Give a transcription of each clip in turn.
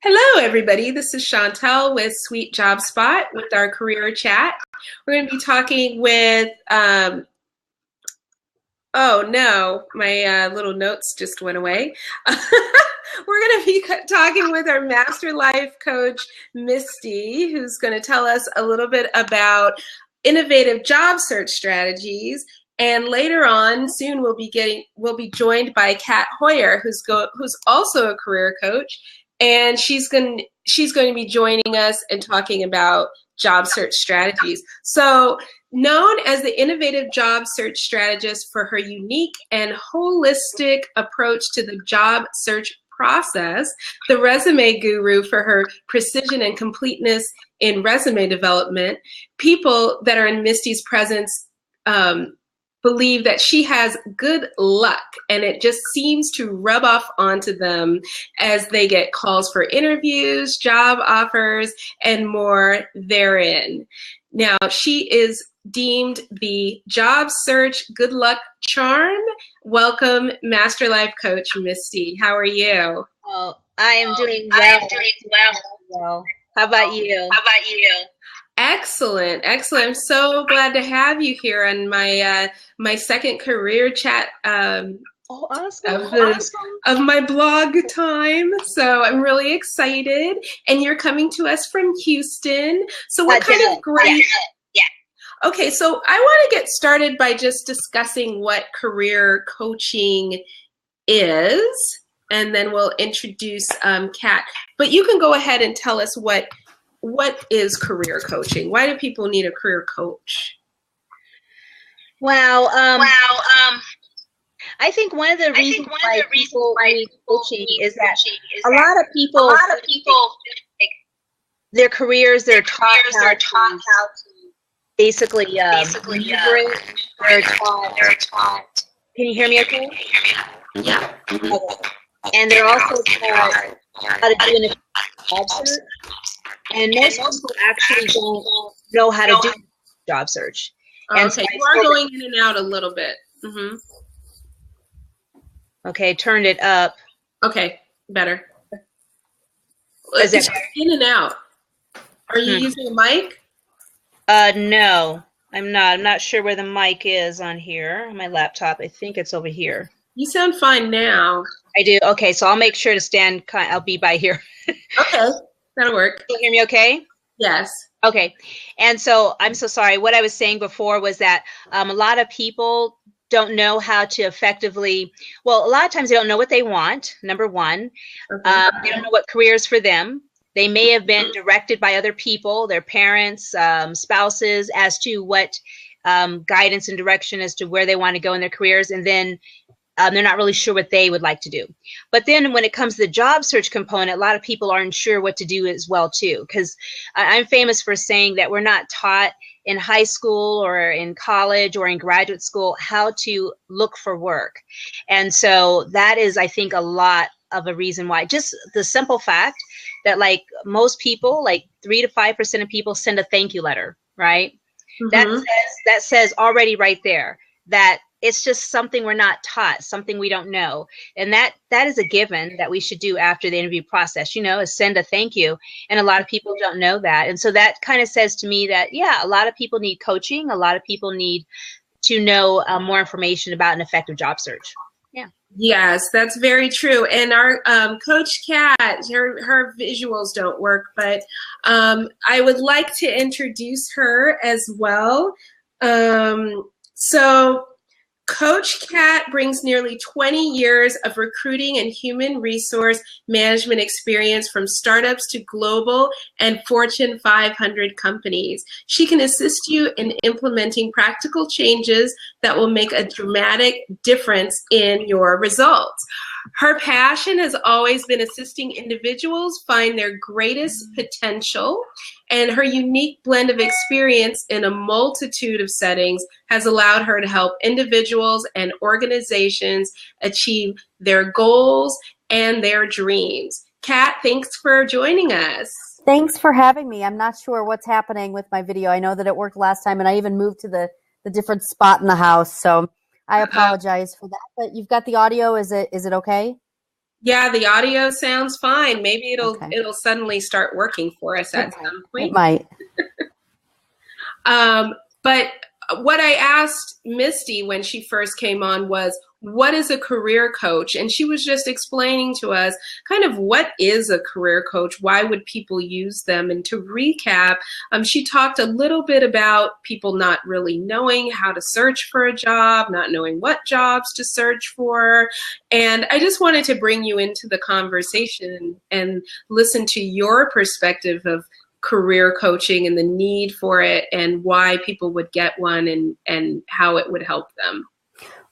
Hello, everybody. This is Chantel with Sweet Job Spot with our career chat. We're going to be talking with, oh no, my little notes just went away. We're going to be talking with our Master Life Coach, Misty, who's going to tell us a little bit about innovative job search strategies. And later on, soon we'll be joined by Kat Hoyer, who's also a career coach, and she's going to be joining us and talking about job search strategies. So, known as the innovative job search strategist for her unique and holistic approach to the job search process, the resume guru for her precision and completeness in resume development, people that are in Misty's presence believe that she has good luck, and it just seems to rub off onto them as they get calls for interviews, job offers, and more therein. Now, she is deemed the job search good luck charm. Welcome, Master Life Coach Misty. How are you? Oh, I am doing well. How about you? Excellent, excellent. I'm so glad to have you here on my second career chat Awesome. of my blog time. So I'm really excited. And you're coming to us from Houston. So what kind of great... Yeah. Okay, so I want to get started by just discussing what career coaching is, and then we'll introduce Kat. But you can go ahead and tell us what is career coaching? Why do people need a career coach? Well, I think one of the reasons why people need coaching is that a lot of people their careers, they're taught how to basically maneuver it. They're taught. Can you hear me okay? Yeah. Okay. And they're also taught how to do an job search. And most people actually don't know how to do job search. And okay, you are going in and out a little bit. Mm-hmm. Okay, turned it up. Okay, better. Is it in and out? Are you using a mic? No, I'm not. I'm not sure where the mic is on here. On my laptop, I think it's over here. You sound fine now. I do. Okay, so I'll make sure to stand. I'll be by here. Okay. That'll work. Can you hear me okay? Yes. Okay. And so I'm so sorry. What I was saying before was that a lot of people don't know how to effectively, well, a lot of times they don't know what they want, number one. Okay. They don't know what career is for them. They may have been directed by other people, their parents, spouses, as to what guidance and direction as to where they want to go in their careers. And then they're not really sure what they would like to do. But then when it comes to the job search component, a lot of people aren't sure what to do as well, too. Because I'm famous for saying that we're not taught in high school or in college or in graduate school how to look for work. And so that is, I think, a lot of a reason why. Just the simple fact that, like, most people, like 3 to 5% of people send a thank you letter, right? Mm-hmm. That says already right there that it's just something we're not taught, something we don't know. And that is a given that we should do after the interview process, is send a thank you. And a lot of people don't know that. And so that kind of says to me that, yeah, a lot of people need coaching. A lot of people need to know more information about an effective job search. Yeah. Yes, that's very true. And our Coach Kat, her visuals don't work, but I would like to introduce her as well. So Coach Kat brings nearly 20 years of recruiting and human resource management experience from startups to global and Fortune 500 companies. She can assist you in implementing practical changes that will make a dramatic difference in your results. Her passion has always been assisting individuals find their greatest potential, and her unique blend of experience in a multitude of settings has allowed her to help individuals and organizations achieve their goals and their dreams. Kat, thanks for joining us. Thanks for having me. I'm not sure what's happening with my video. I know that it worked last time, and I even moved to the different spot in the house, so I apologize for that. But you've got the audio. Is it okay? Yeah, the audio sounds fine. Maybe Okay. it'll suddenly start working for us at some It point. might. But what I asked Misty when she first came on was, what is a career coach? And she was just explaining to us kind of what is a career coach, why would people use them? And to recap, she talked a little bit about people not really knowing how to search for a job, not knowing what jobs to search for. And I just wanted to bring you into the conversation and listen to your perspective of career coaching and the need for it and why people would get one and how it would help them.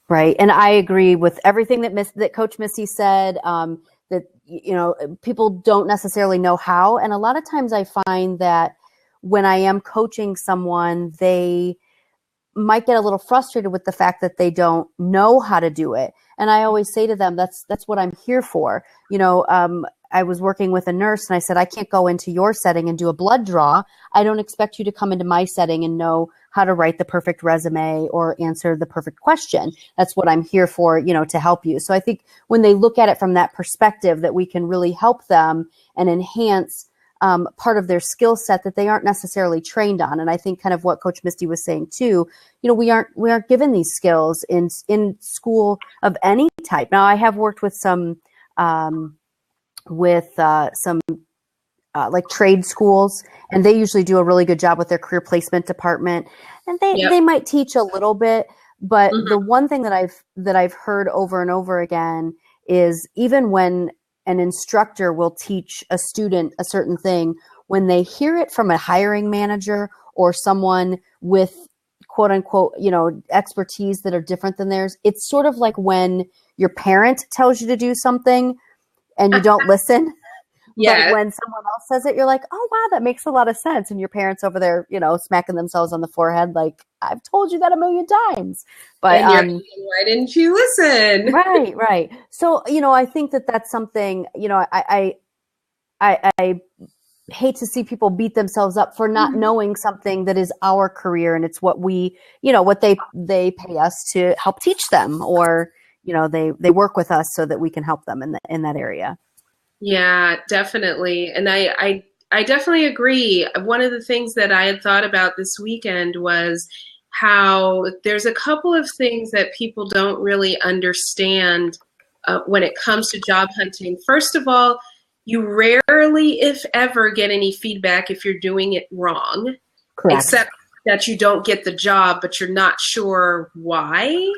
Right. And I agree with everything that Coach Misty said, that, you know, people don't necessarily know how. And a lot of times I find that when I am coaching someone, they might get a little frustrated with the fact that they don't know how to do it. And I always say to them, that's what I'm here for. You know, I was working with a nurse and I said, I can't go into your setting and do a blood draw. I don't expect you to come into my setting and know how to write the perfect resume or answer the perfect question. That's what I'm here for, you know, to help you. So I think when they look at it from that perspective, that we can really help them and enhance part of their skill set that they aren't necessarily trained on. And I think kind of what Coach Misty was saying too, you know, we aren't given these skills in school of any type. Now I have worked with some like trade schools, and they usually do a really good job with their career placement department, and they might teach a little bit, but the one thing that I've heard over and over again is even when an instructor will teach a student a certain thing, when they hear it from a hiring manager or someone with quote unquote, you know, expertise that are different than theirs, it's sort of like when your parent tells you to do something and you don't listen. Yeah. But when someone else says it, you're like, oh, wow, that makes a lot of sense. And your parents over there, you know, smacking themselves on the forehead, like, I've told you that a million times. But why didn't you listen? Right. So, you know, I think that that's something, you know, I hate to see people beat themselves up for not knowing something that is our career. And it's what we, you know, what they pay us to help teach them, or, you know, they work with us so that we can help them in that area. Yeah, definitely. And I definitely agree. One of the things that I had thought about this weekend was how there's a couple of things that people don't really understand when it comes to job hunting. First of all, you rarely, if ever, get any feedback if you're doing it wrong. Correct. Except that you don't get the job, but you're not sure why.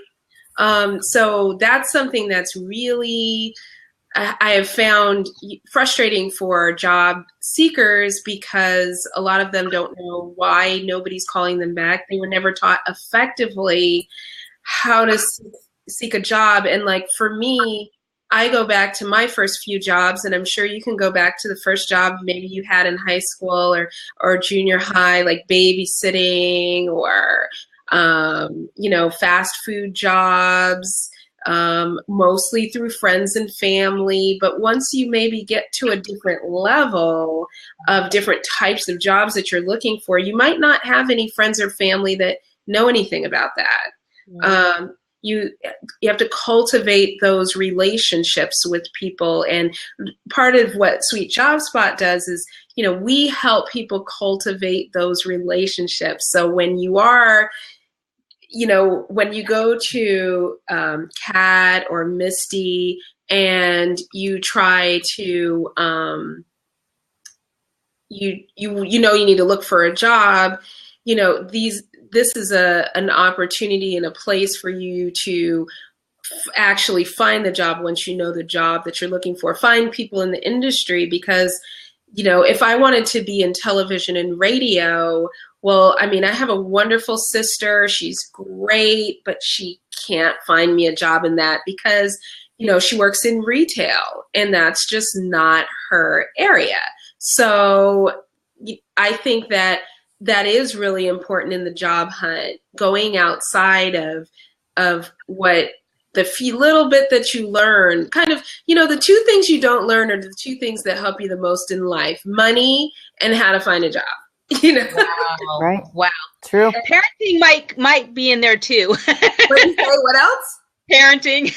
So that's something that's really, I have found frustrating for job seekers, because a lot of them don't know why nobody's calling them back. They were never taught effectively how to seek a job. And like for me, I go back to my first few jobs, and I'm sure you can go back to the first job maybe you had in high school or junior high, like babysitting or, you know, fast food jobs. Mostly through friends and family. But once you maybe get to a different level of different types of jobs that you're looking for, you might not have any friends or family that know anything about that. Yeah. You have to cultivate those relationships with people. And part of what Sweet Job Spot does is, you know, we help people cultivate those relationships. So when you are, you know, when you go to Kat or Misty and you try to, you know, you need to look for a job, you know, this is an opportunity and a place for you to actually find the job once you know the job that you're looking for. Find people in the industry, because, you know, if I wanted to be in television and radio, well, I mean, I have a wonderful sister. She's great, but she can't find me a job in that because, you know, she works in retail and that's just not her area. So I think that is really important in the job hunt, going outside of what the few little bit that you learn. Kind of, you know, the two things you don't learn are the two things that help you the most in life: money and how to find a job. You know, wow. Right? Wow, true. Parenting might be in there too. What did you say? What else? parenting.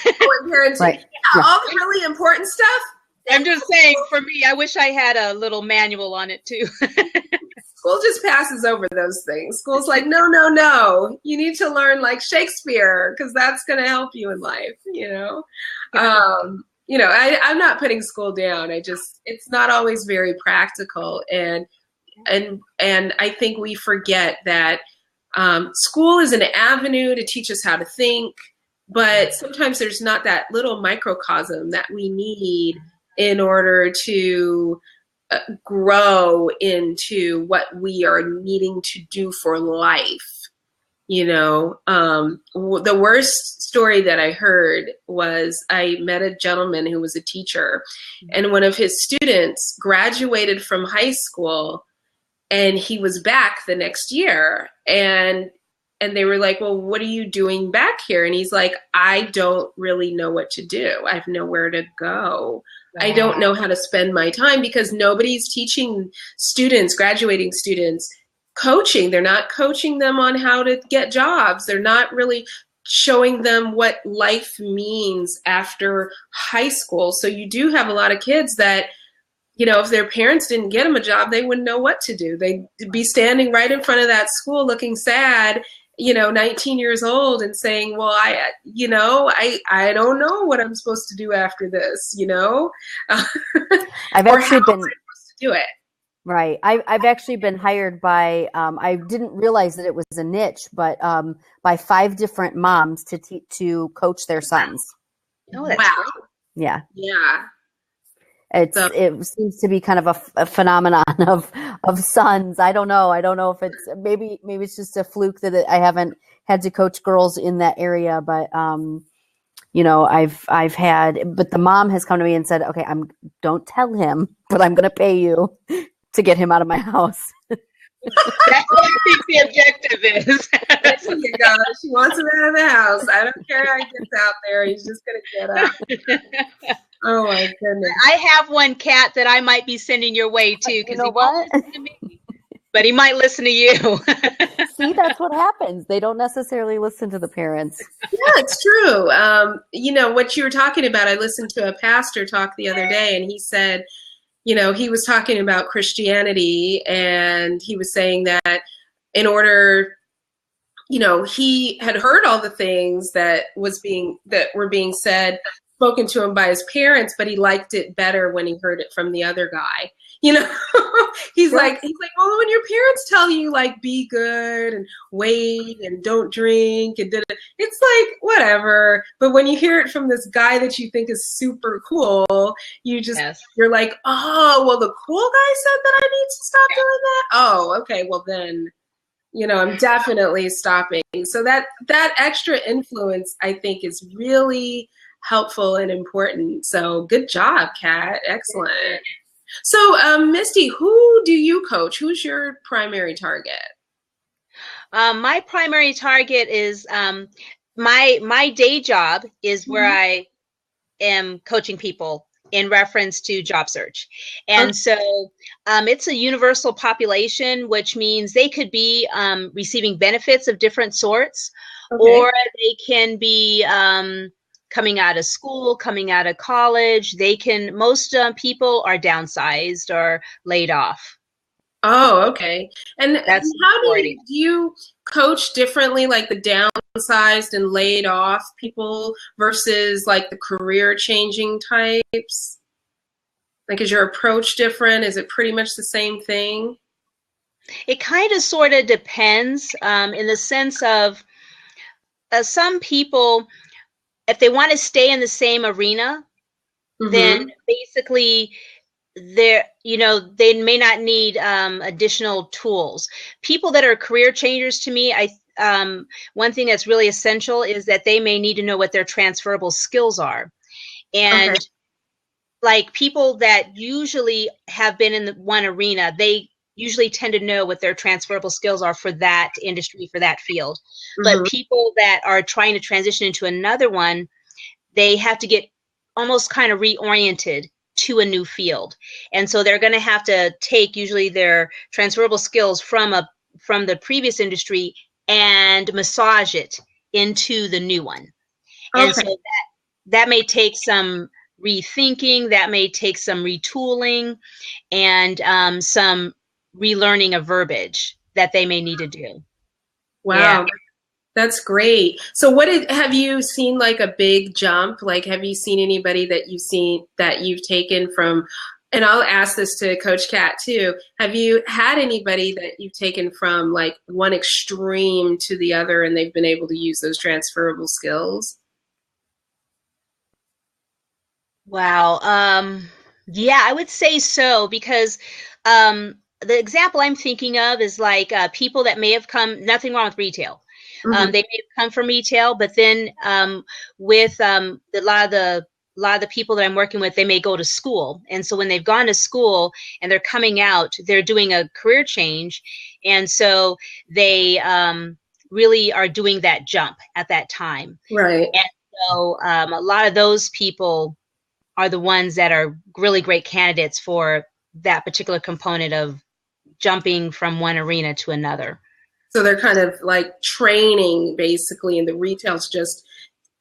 Parenting. Right. Yeah, all the really important stuff. I'm just saying, for me, I wish I had a little manual on it too. School just passes over those things. School's like, no, no, no. You need to learn like Shakespeare because that's going to help you in life, you know? I'm not putting school down. It's not always very practical. And I think we forget that school is an avenue to teach us how to think, but sometimes there's not that little microcosm that we need in order to grow into what we are needing to do for life. The worst story that I heard was I met a gentleman who was a teacher, and one of his students graduated from high school, and he was back the next year, and they were like, well, what are you doing back here? And he's like, I don't really know what to do. I have nowhere to go. I don't know how to spend my time because nobody's teaching graduating students, coaching. They're not coaching them on how to get jobs. They're not really showing them what life means after high school. So you do have a lot of kids that, if their parents didn't get them a job, they wouldn't know what to do. They'd be standing right in front of that school looking sad, 19 years old and saying, well, I don't know what I'm supposed to do after this, I've actually been supposed to do it. Right. I've actually been hired by, I didn't realize that it was a niche, but by 5 different moms to coach their sons. Oh, that's wow. great. Yeah. Yeah. It seems to be kind of a phenomenon of sons. I don't know. I don't know if it's maybe it's just a fluke that I haven't had to coach girls in that area, but I've had, but the mom has come to me and said, okay, don't tell him, but I'm going to pay you to get him out of my house. That's what I think the objective is. There you go. She wants him out of the house. I don't care how he gets out there. He's just going to get out. Oh my goodness. I have one cat that I might be sending your way too, because he won't listen to me, but he might listen to you. See, that's what happens. They don't necessarily listen to the parents. Yeah, it's true. What you were talking about, I listened to a pastor talk the other day, and he said, he was talking about Christianity, and he was saying that in order, he had heard all the things that were being said, spoken to him by his parents, but he liked it better when he heard it from the other guy. He's like, well, when your parents tell you like be good and wait and don't drink and it's like whatever. But when you hear it from this guy that you think is super cool, you're like, oh, well, the cool guy said that I need to stop doing that. Oh, okay, well then, I'm definitely stopping. So that extra influence, I think, is really helpful and important. So good job, Kat. Excellent. So, Misty, who do you coach? Who's your primary target? My primary target is my day job is where I am coaching people in reference to job search. And so it's a universal population, which means they could be receiving benefits of different sorts, or they can be coming out of school, coming out of college. Most people are downsized or laid off. Oh, okay. And that's how do you coach differently, like the downsized and laid off people versus like the career changing types? Like, is your approach different? Is it pretty much the same thing? It kind of sort of depends in the sense of some people, if they want to stay in the same arena, then basically they may not need additional tools. People that are career changers, to me, one thing that's really essential is that they may need to know what their transferable skills are. And like people that usually have been in one arena, they usually tend to know what their transferable skills are for that industry, for that field. But people that are trying to transition into another one, they have to get almost kind of reoriented to a new field. And so they're going to have to take usually their transferable skills from the previous industry and massage it into the new one. And Okay. so that may take some rethinking, that may take some retooling, and some relearning of verbiage that they may need to do. Wow. Yeah. That's great. So have you seen like a big jump? Like, have you seen anybody that you've taken from, and I'll ask this to Coach Kat too. Have you had anybody that you've taken from like one extreme to the other and they've been able to use those transferable skills? Wow. Yeah, I would say so, because the example I'm thinking of is like people that may have come, nothing wrong with retail. Mm-hmm. They may have come from retail, but then with a lot of the people that I'm working with, they may go to school. And so when they've gone to school and they're coming out, they're doing a career change. And so they really are doing that jump at that time. Right. And so a lot of those people are the ones that are really great candidates for that particular component of jumping from one arena to another. So they're kind of like training basically, and the retail's just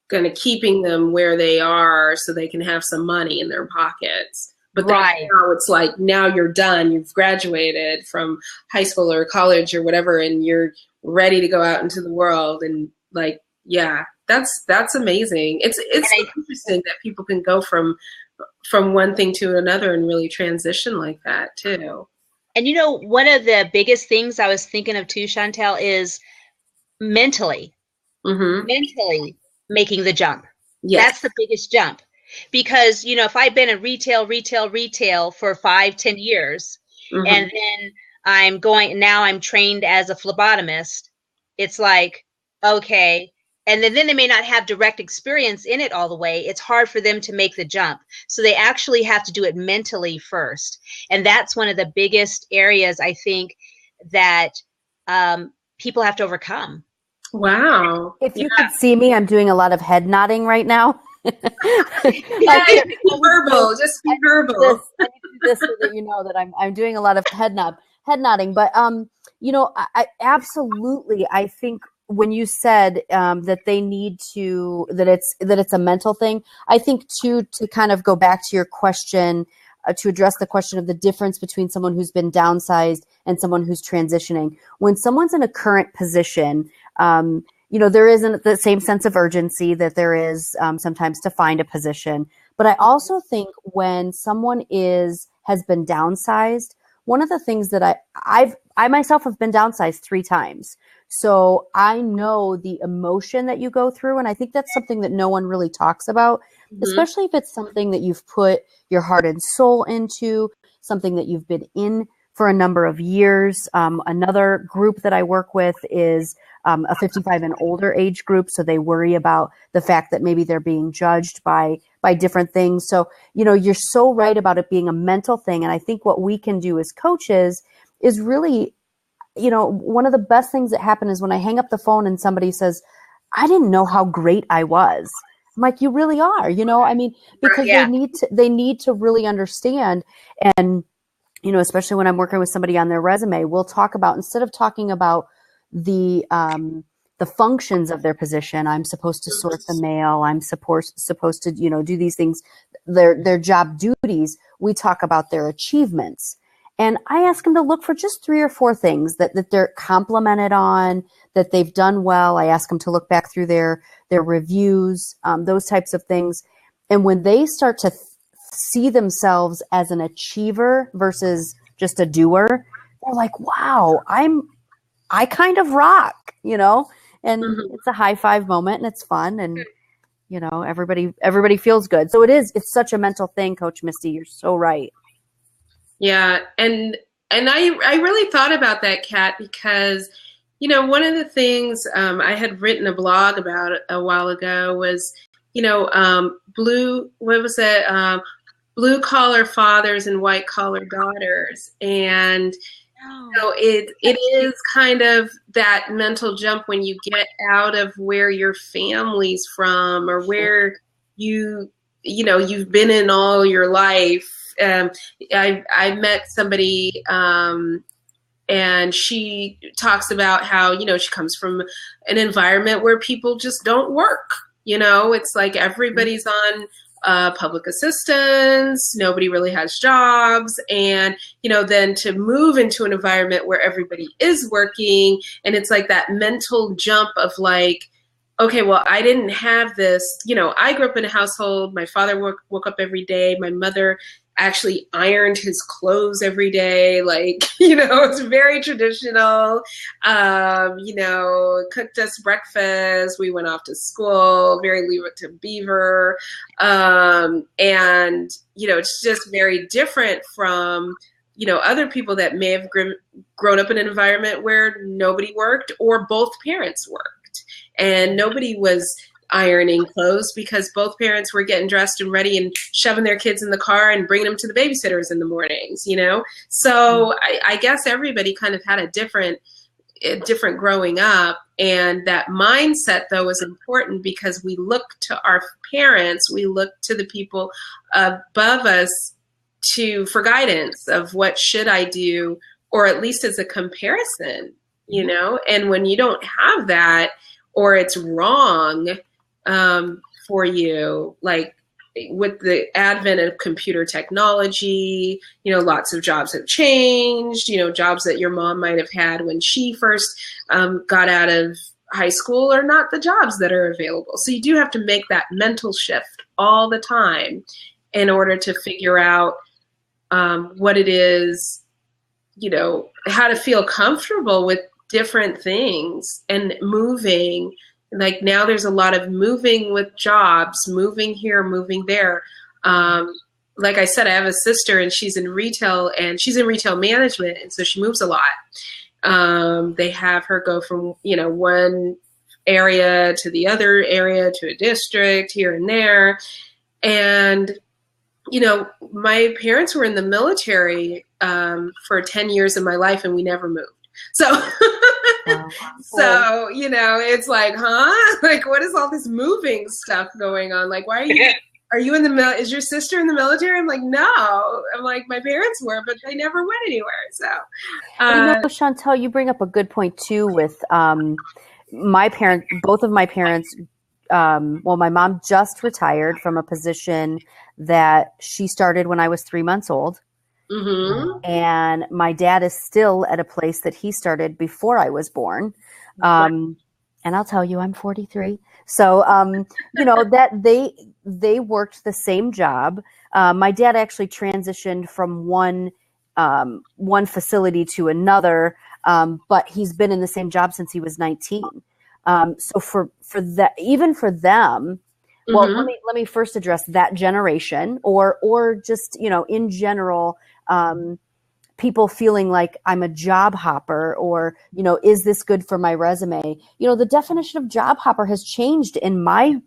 kind of keeping them where they are so they can have some money in their pockets. But Right. now it's like, now you're done. You've graduated from high school or college or whatever, and you're ready to go out into the world. And like, yeah, that's amazing. It's interesting that people can go from one thing to another and really transition like that too. And one of the biggest things I was thinking of too, Chantel, is mentally making the jump. Yes. That's the biggest jump. Because, if I've been in retail for 5-10 years, and then I'm trained as a phlebotomist, it's like, okay. And then they may not have direct experience in it all the way. It's hard for them to make the jump. So they actually have to do it mentally first. And that's one of the biggest areas, I think, that people have to overcome. Wow. If you could see me, I'm doing a lot of head nodding right now. Yeah, be verbal. Just be verbal. I need to do this so that you know that I'm doing a lot of head nodding. But I absolutely, I think when you said that they need to, that it's a mental thing, I think too, to kind of go back to your question, to address the question of the difference between someone who's been downsized and someone who's transitioning. When someone's in a current position, there isn't the same sense of urgency that there is sometimes to find a position. But I also think when someone has been downsized, one of the things that I myself have been downsized 3 times. So I know the emotion that you go through. And I think that's something that no one really talks about, especially if it's something that you've put your heart and soul into, something that you've been in for a number of years. Another group that I work with is a 55 and older age group. So they worry about the fact that maybe they're being judged by different things. So, you're so right about it being a mental thing. And I think what we can do as coaches is really, one of the best things that happen is when I hang up the phone and somebody says, I didn't know how great I was. I'm like, you really are, because they need to really understand. And, especially when I'm working with somebody on their resume, we'll talk about, instead of talking about the functions of their position, I'm supposed to sort the mail, I'm supposed to, do these things, their job duties, we talk about their achievements. And I ask them to look for just 3 or 4 things that they're complimented on, that they've done well. I ask them to look back through their reviews, those types of things. And when they start to see themselves as an achiever versus just a doer, they're like, wow, I kind of rock, and it's a high five moment and it's fun. And, everybody feels good. So it's such a mental thing, Coach Misty. You're so right. Yeah. And I really thought about that, Kat, because, one of the things I had written a blog about a while ago was, blue collar fathers and white collar daughters. And, it is kind of that mental jump when you get out of where your family's from or where you've been in all your life. I met somebody and she talks about how, she comes from an environment where people just don't work. It's like everybody's on public assistance, nobody really has jobs, and then to move into an environment where everybody is working, and it's like that mental jump of like, okay, well, I didn't have this, I grew up in a household, my father woke up every day, my mother actually ironed his clothes every day, like, it's very traditional, cooked us breakfast, we went off to school, very Leave It to Beaver, and, it's just very different from, other people that may have grown up in an environment where nobody worked or both parents worked, and nobody was ironing clothes because both parents were getting dressed and ready and shoving their kids in the car and bringing them to the babysitters in the mornings, So I guess everybody kind of had a different growing up. And that mindset, though, is important because we look to our parents, we look to the people above us for guidance of what should I do, or at least as a comparison, and when you don't have that, or it's wrong, for you, like with the advent of computer technology, lots of jobs have changed, jobs that your mom might have had when she first got out of high school are not the jobs that are available. So you do have to make that mental shift all the time in order to figure out what it is, how to feel comfortable with different things and moving. Like now there's a lot of moving with jobs, moving here, moving there. Like I said, I have a sister and she's in retail management. And so she moves a lot. They have her go from, one area to the other area to a district here and there. And, my parents were in the military for 10 years of my life and we never moved. So, so, it's like, huh? Like, what is all this moving stuff going on? Like, why are you in the is your sister in the military? I'm like, no. I'm like, my parents were, but they never went anywhere. So, Chantel, you bring up a good point too with both of my parents. My mom just retired from a position that she started when I was 3 months old. Mm-hmm. And my dad is still at a place that he started before I was born. And I'll tell you, I'm 43. So, that they worked the same job. My dad actually transitioned from one facility to another. But he's been in the same job since he was 19. So for that, even for them, well, mm-hmm. let me first address that generation or just, in general, people feeling like I'm a job hopper or, is this good for my resume? The definition of job hopper has changed in my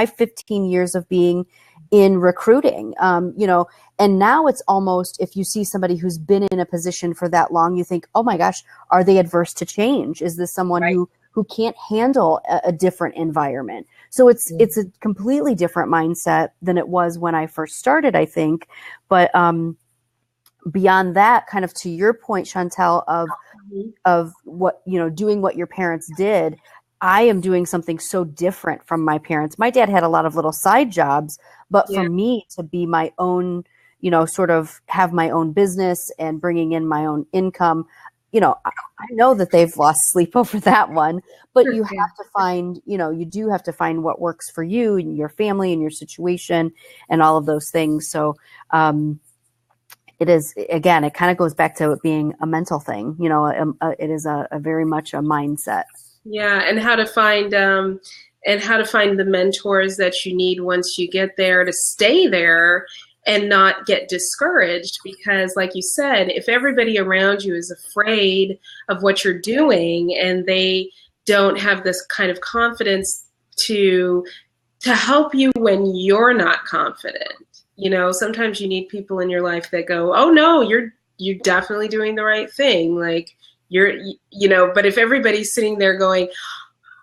15 years of being in recruiting, and now it's almost, if you see somebody who's been in a position for that long, you think, oh my gosh, are they adverse to change? Is this someone right. who can't handle a different environment? So it's a completely different mindset than it was when I first started, I think. But beyond that, kind of to your point, Chantel, of what, doing what your parents did, I am doing something so different from my parents. My dad had a lot of little side jobs, but for me to be my own, sort of have my own business and bringing in my own income, I know that they've lost sleep over that one, but you have to find, you do have to find what works for you and your family and your situation and all of those things. So, it is, again, it kind of goes back to it being a mental thing, it is a very much a mindset. Yeah. And how to find the mentors that you need once you get there to stay there and not get discouraged, because like you said, if everybody around you is afraid of what you're doing and they don't have this kind of confidence to help you when you're not confident, sometimes you need people in your life that go, oh no, you're definitely doing the right thing. Like but if everybody's sitting there going,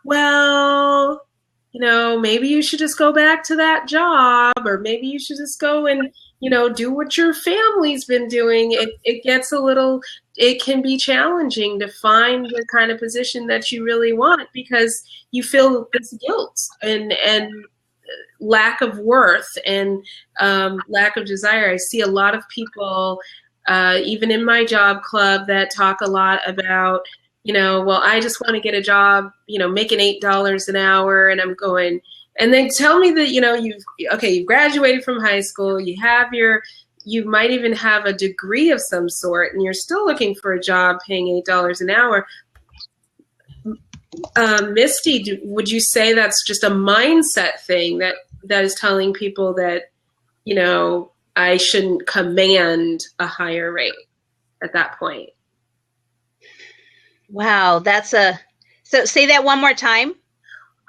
well, maybe you should just go back to that job, or maybe you should just go and, do what your family's been doing. It gets it can be challenging to find the kind of position that you really want because you feel this guilt and lack of worth and lack of desire. I see a lot of people, even in my job club, that talk a lot about, well, I just want to get a job, making $8 an hour. And I'm going, and they tell me that, you've graduated from high school, you might even have a degree of some sort, and you're still looking for a job paying $8 an hour. Misty, would you say that's just a mindset thing that is telling people that, I shouldn't command a higher rate at that point? Wow, so say that one more time.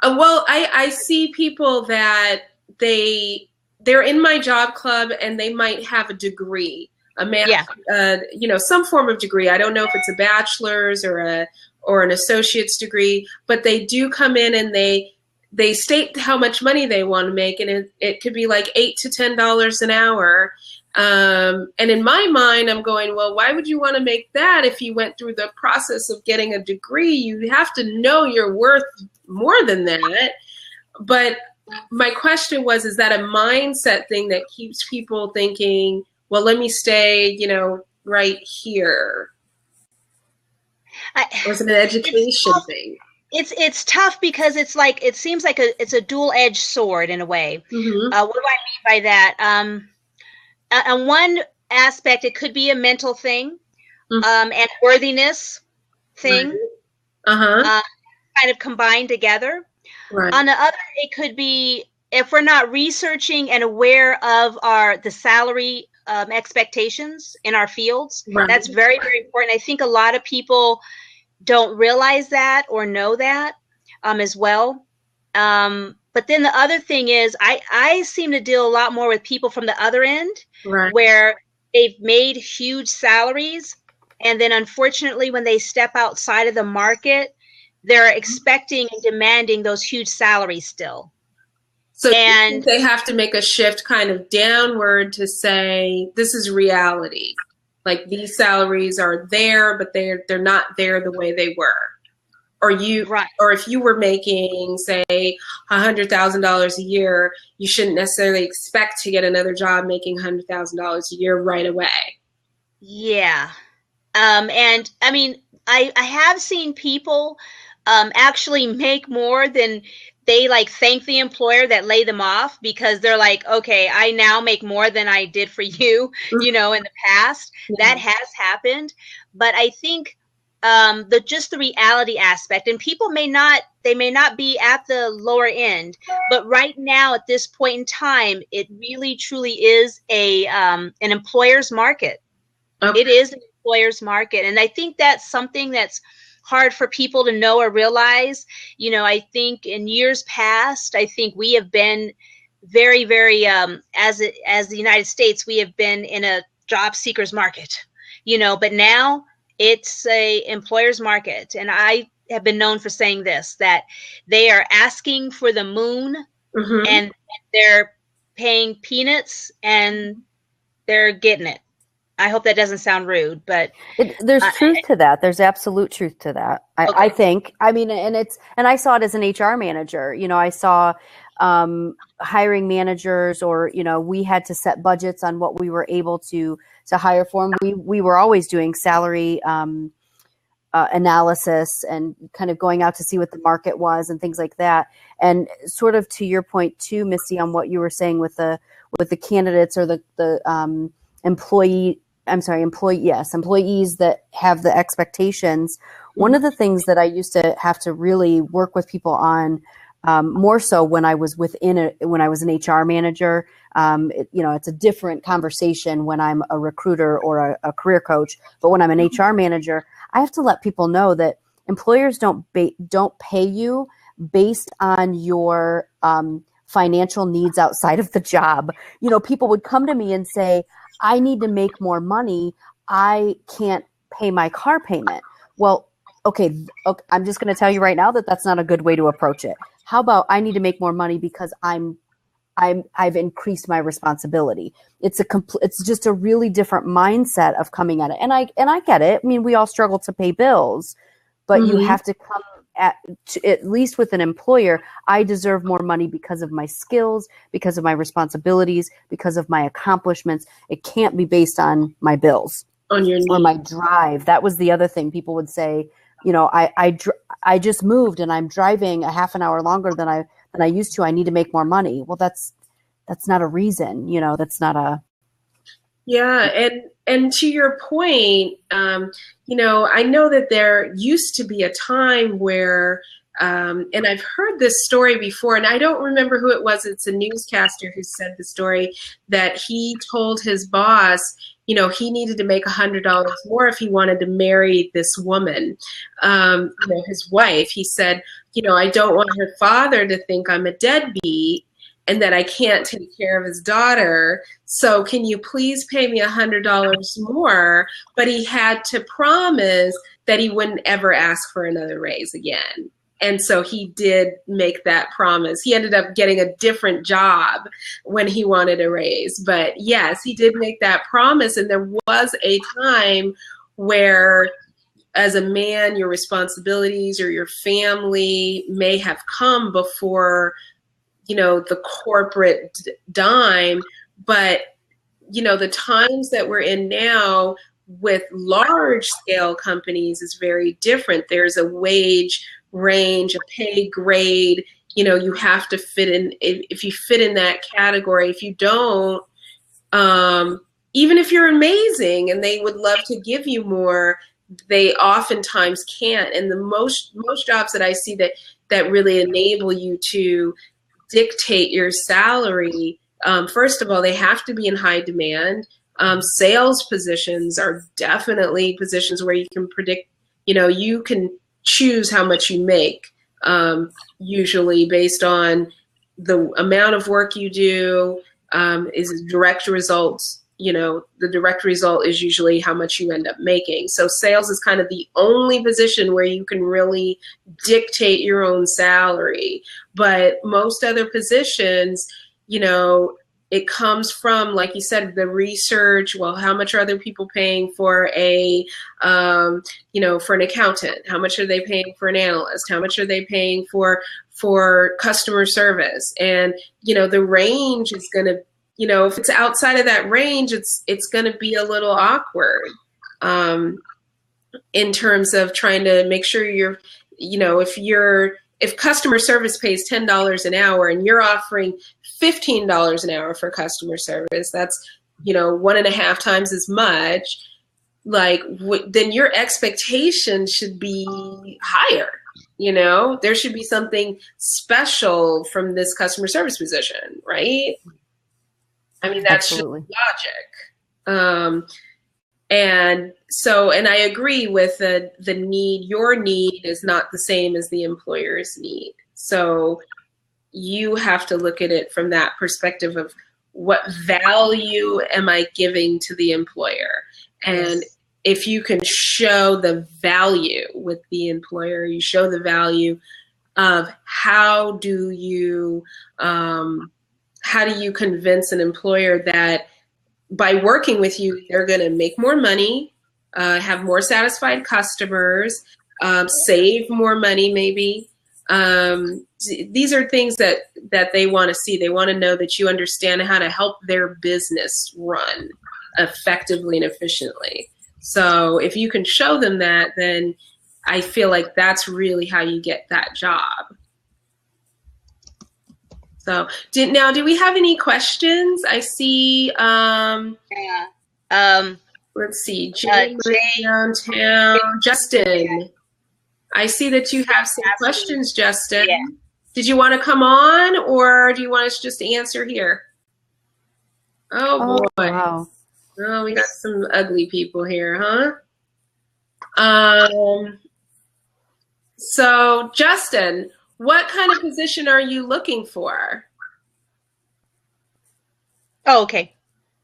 Well, I see people that they're in my job club and they might have a degree, some form of degree. I don't know if it's a bachelor's or an associate's degree, but they do come in and they state how much money they want to make, and it could be like $8 to $10 an hour. And in my mind, I'm going, well, why would you want to make that if you went through the process of getting a degree? You have to know you're worth more than that. But my question was, is that a mindset thing that keeps people thinking, well, let me stay, right here? Or is it an education thing? It's tough because it's like, it seems like it's a dual-edged sword in a way. Mm-hmm. What do I mean by that? On one aspect, it could be a mental thing, and worthiness thing, right. Kind of combined together. Right. On the other, it could be if we're not researching and aware of the salary expectations in our fields. Right. That's very, very important. I think a lot of people don't realize that or know that as well. But then the other thing is I seem to deal a lot more with people from the other end, right, where they've made huge salaries. And then unfortunately, when they step outside of the market, they're expecting and demanding those huge salaries still. So they have to make a shift kind of downward to say, this is reality. Like these salaries are there, but they're not there the way they were. Or if you were making, say, $100,000 a year, you shouldn't necessarily expect to get another job making $100,000 a year right away. Yeah. And I mean, I have seen people actually make more than they thank the employer that laid them off, because they're like, okay, I now make more than I did for you, in the past. Mm-hmm. That has happened. But I think just the reality aspect, and people may not be at the lower end, but right now at this point in time, it really truly is an employer's market. Okay. It is an employer's market. And I think that's something that's hard for people to know or realize. I think in years past, I think we have been very, very, as the United States, we have been in a job seeker's market, but now it's a employer's market. And I have been known for saying this, that they are asking for the moon, mm-hmm, and they're paying peanuts and they're getting it. I hope that doesn't sound rude, but there's truth to that. There's absolute truth to that. I think, and I saw it as an HR manager. I saw hiring managers, or, we had to set budgets on what we were able to hire for. And we were always doing salary analysis and kind of going out to see what the market was and things like that. And sort of to your point too, Misty, on what you were saying with the candidates or the employees that have the expectations. One of the things that I used to have to really work with people on, more so when I was when I was an HR manager, it's a different conversation when I'm a recruiter or a career coach. But when I'm an HR manager, I have to let people know that employers don't pay you based on your financial needs outside of the job. People would come to me and say, I need to make more money. I can't pay my car payment. Well, okay, I'm just going to tell you right now that that's not a good way to approach it. How about I need to make more money because I'm I've increased my responsibility. It's just a really different mindset of coming at it. And I get it. I mean, we all struggle to pay bills, but you have to come at least with an employer. I deserve more money because of my skills, because of my responsibilities, because of my accomplishments. It can't be based on my bills on your or my drive. That was the other thing people would say. I just moved and I'm driving a half an hour longer than I used to. I need to make more money. Well, that's not a reason, that's not a. Yeah. And to your point, I know that there used to be a time where, and I've heard this story before, and I don't remember who it was. It's a newscaster who said the story, that he told his boss, he needed to make $100 more if he wanted to marry this woman, his wife. He said, I don't want her father to think I'm a deadbeat and that I can't take care of his daughter. So can you please pay me $100 more? But he had to promise that he wouldn't ever ask for another raise again. And so he did make that promise. He ended up getting a different job when he wanted a raise. But yes, he did make that promise. And there was a time where, as a man, your responsibilities or your family may have come before, the corporate dime. But, the times that we're in now with large scale companies is very different. There's a wage range, a pay grade, you have to fit in. If you fit in that category, if you don't, even if you're amazing and they would love to give you more, they oftentimes can't. And the most jobs that I see that really enable you to dictate your salary, first of all, they have to be in high demand. Sales positions are definitely positions where you can predict, you can choose how much you make, usually based on the amount of work you do, is direct results. The direct result is usually how much you end up making. So sales is kind of the only position where you can really dictate your own salary. But most other positions, it comes from, like you said, the research. Well, how much are other people paying for for an accountant? How much are they paying for an analyst? How much are they paying for customer service? And, the range is going to, if it's outside of that range, it's going to be a little awkward, in terms of trying to make sure you're, if customer service pays $10 an hour and you're offering $15 an hour for customer service, that's, 1.5 times as much, then your expectation should be higher. There should be something special from this customer service position, right? I mean, that's Absolutely. just logic. And I agree with the need. Your need is not the same as the employer's need. So you have to look at it from that perspective of what value am I giving to the employer? And if you can show the value with the employer, you show the value of how do you convince an employer that by working with you, they're going to make more money, have more satisfied customers, save more money maybe. These are things that they want to see. They want to know that you understand how to help their business run effectively and efficiently. So if you can show them that, then I feel like that's really how you get that job. So do we have any questions? I see, let's see, Jane downtown. Justin, I see that you have some questions, Justin. Yeah. Did you want to come on, or do you want us just to answer here? Oh boy. Wow. Oh, we got some ugly people here, huh? So Justin, what kind of position are you looking for? Oh, okay.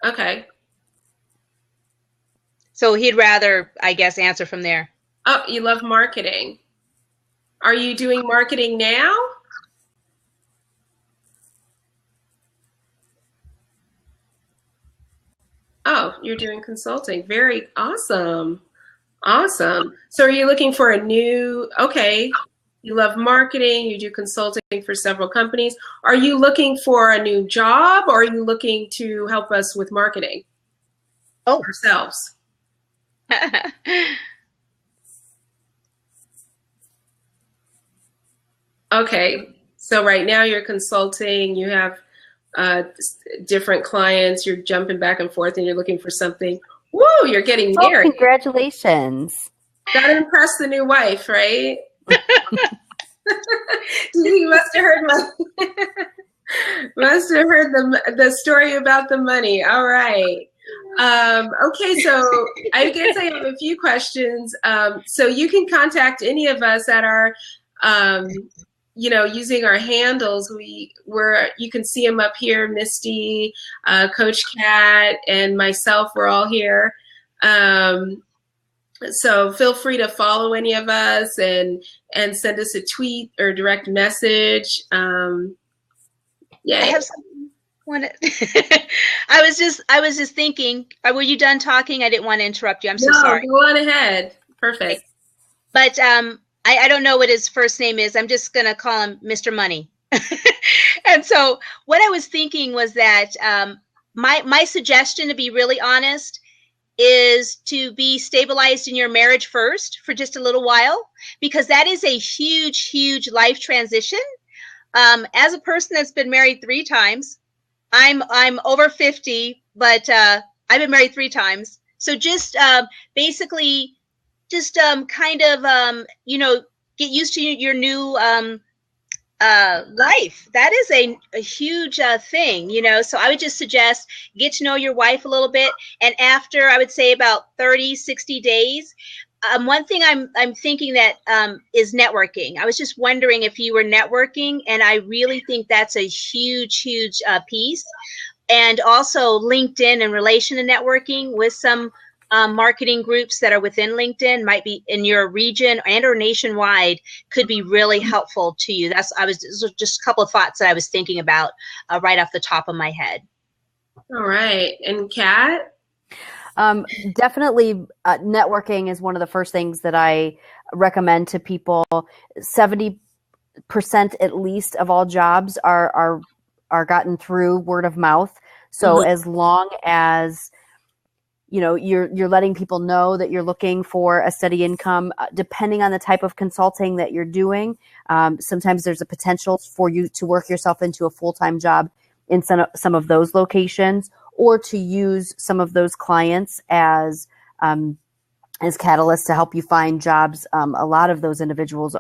Okay. So he'd rather, I guess, answer from there. Oh, you love marketing. Are you doing marketing now? Oh, you're doing consulting. Very awesome. Awesome. So are you looking for a new, okay, you love marketing, you do consulting for several companies. Are you looking for a new job, or are you looking to help us with marketing ourselves? Okay, so right now you're consulting, you have different clients, you're jumping back and forth and you're looking for something. Woo, you're getting married. Congratulations. Gotta impress the new wife, right? You must have heard the story about the money. All right. Okay, so I guess I have a few questions. So you can contact any of us at our using our handles. You can see them up here, Misty, Coach Kat, and myself, we're all here. So feel free to follow any of us and send us a tweet or direct message. Yeah. I have something. I was just thinking, were you done talking? I didn't want to interrupt you. I'm so sorry. No, go on ahead. Perfect. But I don't know what his first name is. I'm just going to call him Mr. Money. And so what I was thinking was that my suggestion, to be really honest, is to be stabilized in your marriage first for just a little while, because that is a huge, huge life transition. As a person that's been married 3 times, I'm over 50, but I've been married 3 times. So just basically just kind of, get used to your new life. That is a huge thing, so I would just suggest get to know your wife a little bit. And after, I would say about 30, 60 days, one thing I'm thinking that is networking. I was just wondering if you were networking, and I really think that's a huge, huge piece. And also LinkedIn in relation to networking with some marketing groups that are within LinkedIn, might be in your region and or nationwide, could be really helpful to you. Those are just a couple of thoughts that I was thinking about right off the top of my head. All right. And Kat? Definitely networking is one of the first things that I recommend to people. 70% at least of all jobs are gotten through word of mouth. So as long as you're letting people know that you're looking for a steady income, depending on the type of consulting that you're doing. Sometimes there's a potential for you to work yourself into a full-time job in some of those locations, or to use some of those clients as catalysts to help you find jobs. A lot of those individuals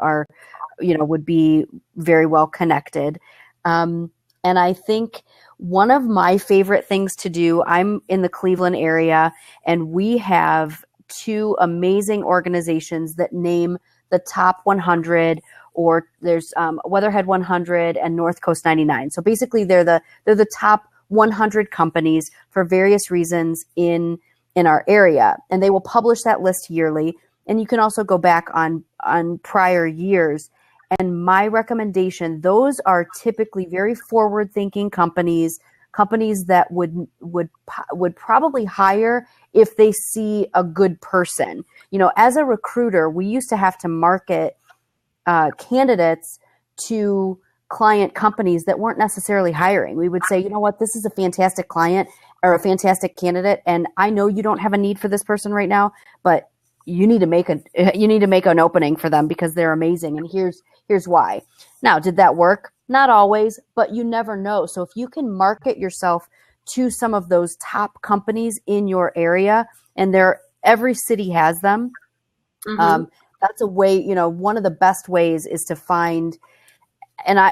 would be very well connected. And I think one of my favorite things to do, I'm in the Cleveland area, and we have 2 amazing organizations that name the top 100, or there's Weatherhead 100 and North Coast 99. So basically they're the top 100 companies for various reasons in our area. And they will publish that list yearly. And you can also go back on prior years. And my recommendation, those are typically very forward-thinking companies that would probably hire if they see a good person. As a recruiter, we used to have to market candidates to client companies that weren't necessarily hiring. We would say, you know what, this is a fantastic client or a fantastic candidate, and I know you don't have a need for this person right now, but you need to make an opening for them because they're amazing, and here's why. Now, did that work? Not always, but you never know. So if you can market yourself to some of those top companies in your area, and every city has them, that's a way, one of the best ways is to find. And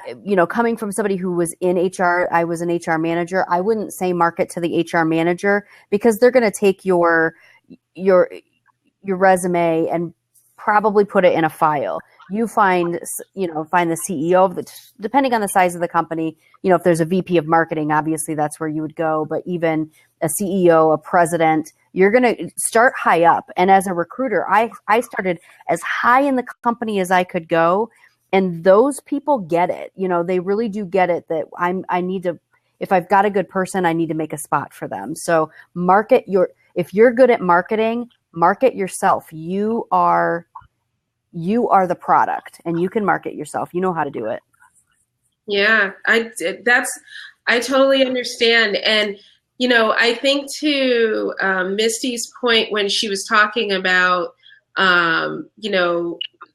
coming from somebody who was in HR, I was an HR manager. I wouldn't say market to the HR manager, because they're going to take your resume and probably put it in a file. You find the CEO of depending on the size of the company, if there's a VP of marketing, obviously that's where you would go, but even a CEO, a president, you're going to start high up. And as a recruiter, I started as high in the company as I could go. And those people get it. They really do get it, that I need to, if I've got a good person, I need to make a spot for them. So if you're good at marketing, market yourself. You are the product, and you can market yourself. You know how to do it. Yeah, I totally understand. And, I think to Misty's point when she was talking about,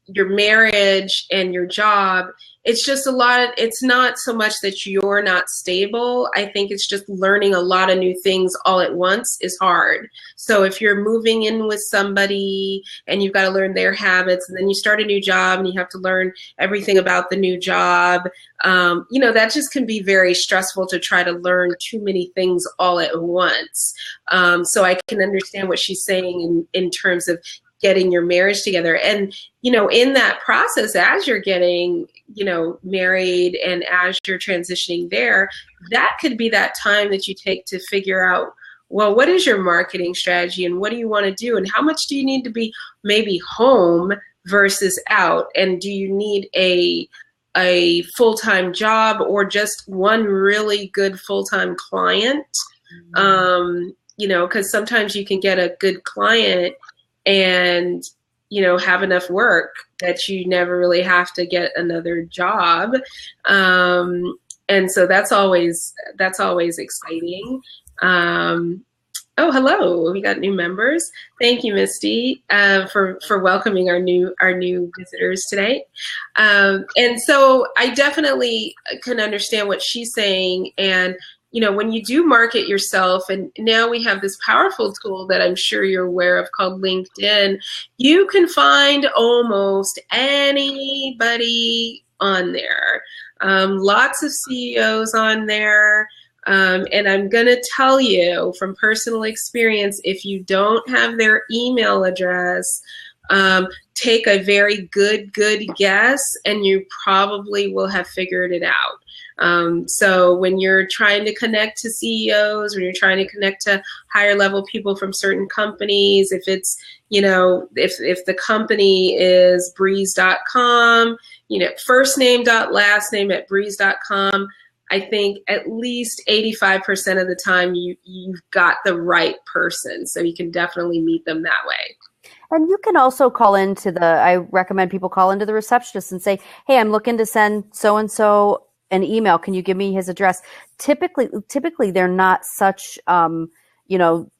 your marriage and your job, it's just it's not so much that you're not stable. I think it's just learning a lot of new things all at once is hard. So if you're moving in with somebody and you've got to learn their habits, and then you start a new job and you have to learn everything about the new job, that just can be very stressful to try to learn too many things all at once. So I can understand what she's saying in terms of getting your marriage together. And, in that process, as you're getting, married and as you're transitioning there, that could be that time that you take to figure out, well, what is your marketing strategy and what do you want to do? And how much do you need to be maybe home versus out? And do you need a full-time job or just one really good full-time client? Because sometimes you can get a good client and have enough work that you never really have to get another job, and so that's always exciting. Oh, hello, we got new members. Thank you, Misty, for welcoming our new visitors today. And so I definitely can understand what she's saying. And when you do market yourself, and now we have this powerful tool that I'm sure you're aware of called LinkedIn, you can find almost anybody on there. Lots of CEOs on there. And I'm going to tell you from personal experience, if you don't have their email address, take a very good guess, and you probably will have figured it out. So when you're trying to connect to CEOs, when you're trying to connect to higher level people from certain companies, if it's, if the company is breeze.com, first name dot last name at breeze.com, I think at least 85% of the time you've got the right person. So you can definitely meet them that way. And you can also call into I recommend people call into the receptionist and say, hey, I'm looking to send so-and-so an email. Can you give me his address? Typically they're not such,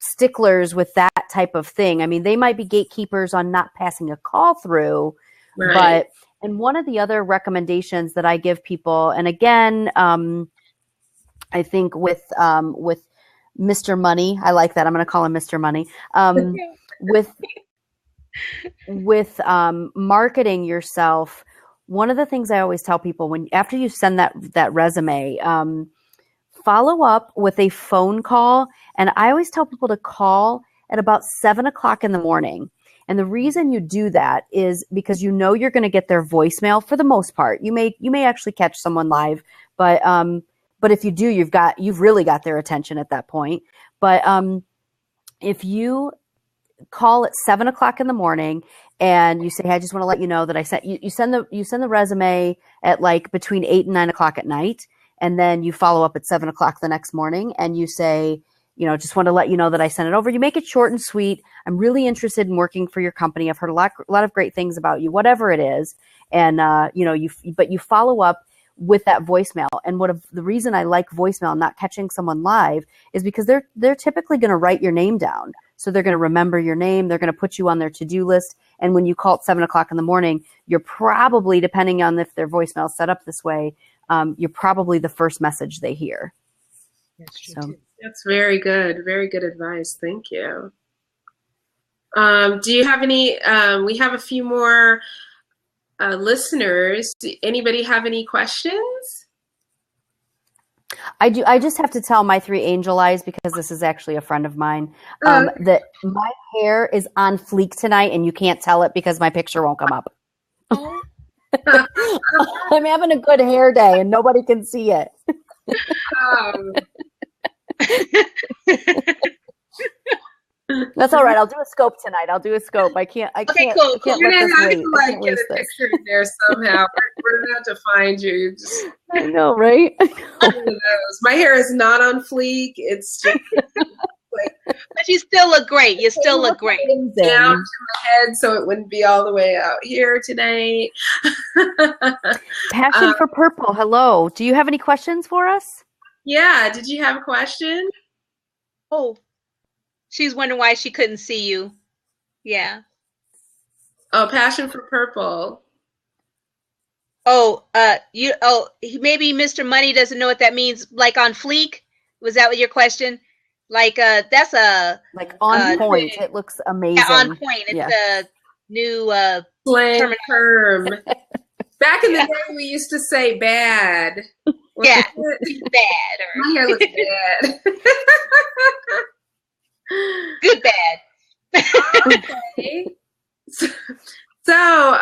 sticklers with that type of thing. I mean, they might be gatekeepers on not passing a call through, right. And one of the other recommendations that I give people, and again, I think with Mr. Money, I like that. I'm going to call him Mr. Money. With marketing yourself, one of the things I always tell people after you send that resume, follow up with a phone call. And I always tell people to call at about 7:00 in the morning. And the reason you do that is because you're going to get their voicemail for the most part. You may actually catch someone live, but if you do, you've really got their attention at that point. But if you call at 7:00 in the morning and you say, hey, I just want to let you know that I sent you send the resume at like between 8 and 9 o'clock at night. And then you follow up at 7:00 the next morning and you say, just want to let you know that I sent it over. You make it short and sweet. I'm really interested in working for your company. I've heard a lot of great things about you, whatever it is. And, but you follow up with that voicemail. And the reason I like voicemail, not catching someone live, is because they're typically going to write your name down. So they're going to remember your name. They're going to put you on their to-do list. And when you call at 7:00 in the morning, you're probably, depending on if their voicemail is set up this way, you're probably the first message they hear. That's true. So. Too. That's very good. Very good advice. Thank you. Do you have any, we have a few more listeners. Anybody have any questions? I do. I just have to tell my 3 angel eyes, because this is actually a friend of mine, that my hair is on fleek tonight, and you can't tell it because my picture won't come up. I'm having a good hair day, and nobody can see it. That's all right. I'll do a scope tonight. I can't. Okay, cool. You're gonna have to get a picture in there somehow. We're gonna have to find you. Just I know, right? one of those. My hair is not on fleek. It's just like But you still look great. You still look great. down to my head, so it wouldn't be all the way out here today. Passion for Purple. Hello. Do you have any questions for us? Yeah. Did you have a question? Oh, she's wondering why she couldn't see you. Yeah. Oh, Passion for Purple. Oh, maybe Mr. Money doesn't know what that means. Like on fleek? Was that what your question? Like, that's a Like on point. It looks amazing. yeah, on point. It's a new Slang term. Back in the day, we used to say bad. yeah, Wasn't it? bad or My hair looks bad. good bad. Okay. So,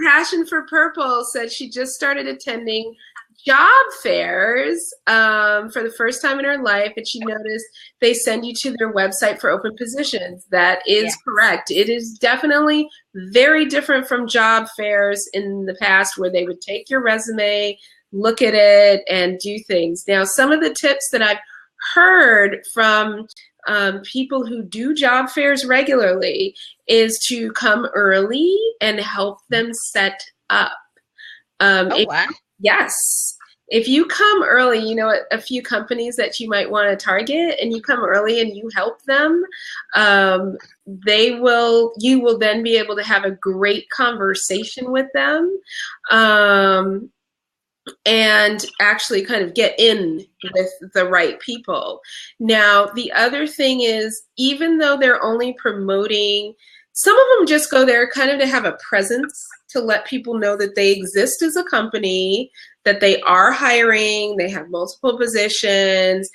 Passion for Purple said she just started attending job fairs for the first time in her life, and she noticed they send you to their website for open positions. That is correct. It is definitely very different from job fairs in the past, where they would take your resume, look at it, and do things. Now, some of the tips that I've heard from people who do job fairs regularly is to come early and help them set up. Wow. Yes. If you come early, you know, a few companies that you might want to target, and you come early and you help them, you will then be able to have a great conversation with them. And actually kind of get in with the right people. Now, the other thing is, even though they're only promoting, some of them just go there kind of to have a presence, to let people know that they exist as a company, that they are hiring, they have multiple positions.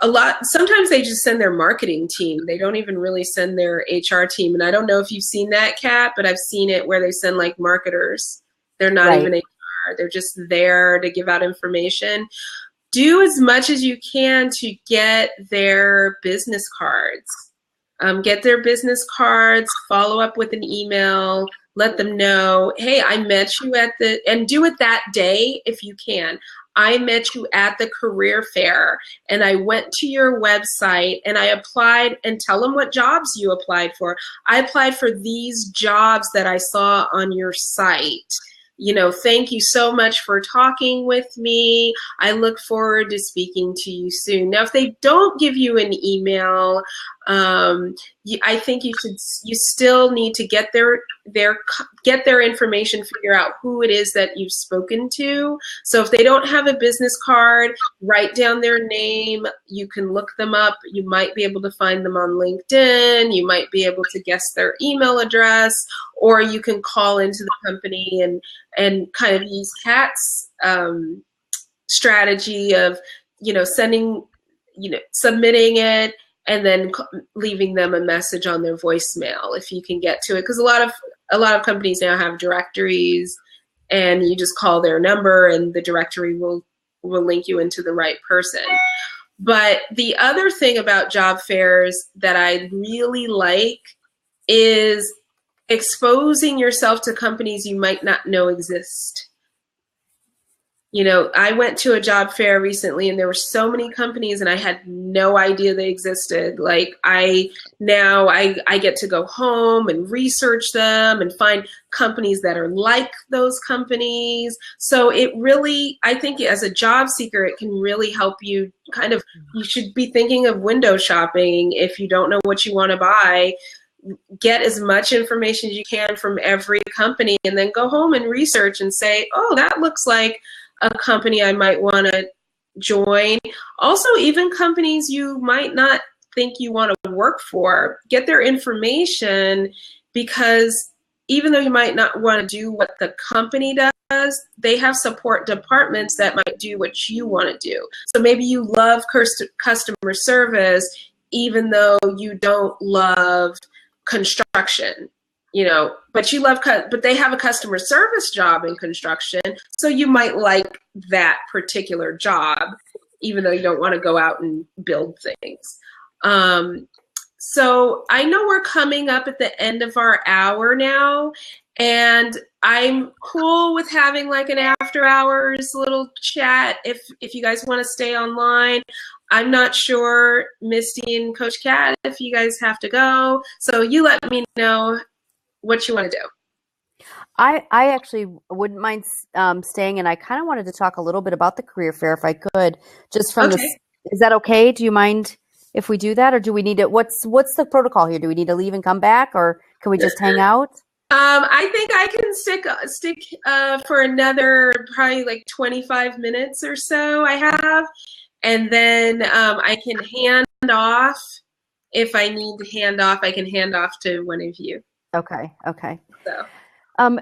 Sometimes they just send their marketing team. They don't even really send their HR team. And I don't know if you've seen that, Kat, but I've seen it where they send like marketers. They're not even HR. They're just there to give out information. Do as much as you can to get their business cards. Get their business cards, follow up with an email, let them know, hey, I met you and do it that day if you can. I met you at the career fair, and I went to your website and I applied, and tell them what jobs you applied for. I applied for these jobs that I saw on your site. You know, thank you so much for talking with me. I look forward to speaking to you soon. Now, if they don't give you an email, I think you still need to get their information, figure out who it is that you've spoken to. So if they don't have a business card, write down their name. You can look them up. You might be able to find them on LinkedIn. You might be able to guess their email address, or you can call into the company and kind of use Kat's strategy of, submitting it and then leaving them a message on their voicemail if you can get to it. Because a lot of companies now have directories, and you just call their number and the directory will link you into the right person. But the other thing about job fairs that I really like is exposing yourself to companies you might not know exist. I went to a job fair recently, and there were so many companies, and I had no idea they existed. Like I get to go home and research them and find companies that are like those companies. So it really, I think as a job seeker, it can really help you you should be thinking of window shopping. If you don't know what you want to buy, get as much information as you can from every company, and then go home and research and say, oh, that looks like a company I might want to join. Also, even companies you might not think you want to work for, get their information, because even though you might not want to do what the company does, they have support departments that might do what you want to do. So maybe you love customer service, even though you don't love construction. But but they have a customer service job in construction, so you might like that particular job, even though you don't want to go out and build things. So I know we're coming up at the end of our hour now, And I'm cool with having like an after hours little chat if you guys want to stay online. I'm not sure, Misty and Coach Kat, if you guys have to go. So you let me know what you want to do. I actually wouldn't mind staying, and I kind of wanted to talk a little bit about the career fair if I could, just from Okay. Is that okay? Do you mind if we do that, or do we need to? What's the protocol here? Do we need to leave and come back, or can we just hang out? I think I can stick for another probably like 25 minutes or so I have. And then I can hand off. If I need to hand off, I can hand off to one of you. Okay. So.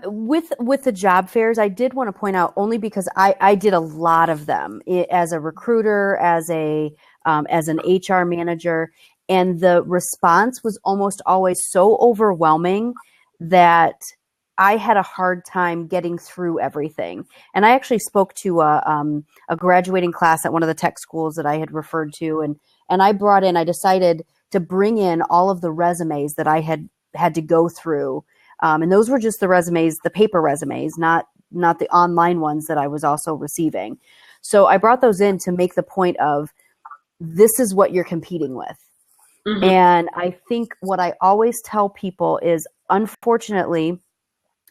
With the job fairs, I did want to point out, only because I did a lot of them as a recruiter, as an HR manager, and the response was almost always so overwhelming that I had a hard time getting through everything. And I actually spoke to a graduating class at one of the tech schools that I had referred to, and I decided to bring in all of the resumes that I had to go through. And those were just the resumes, the paper resumes, not the online ones that I was also receiving. So I brought those in to make the point of, this is what you're competing with. Mm-hmm. And I think what I always tell people is, unfortunately,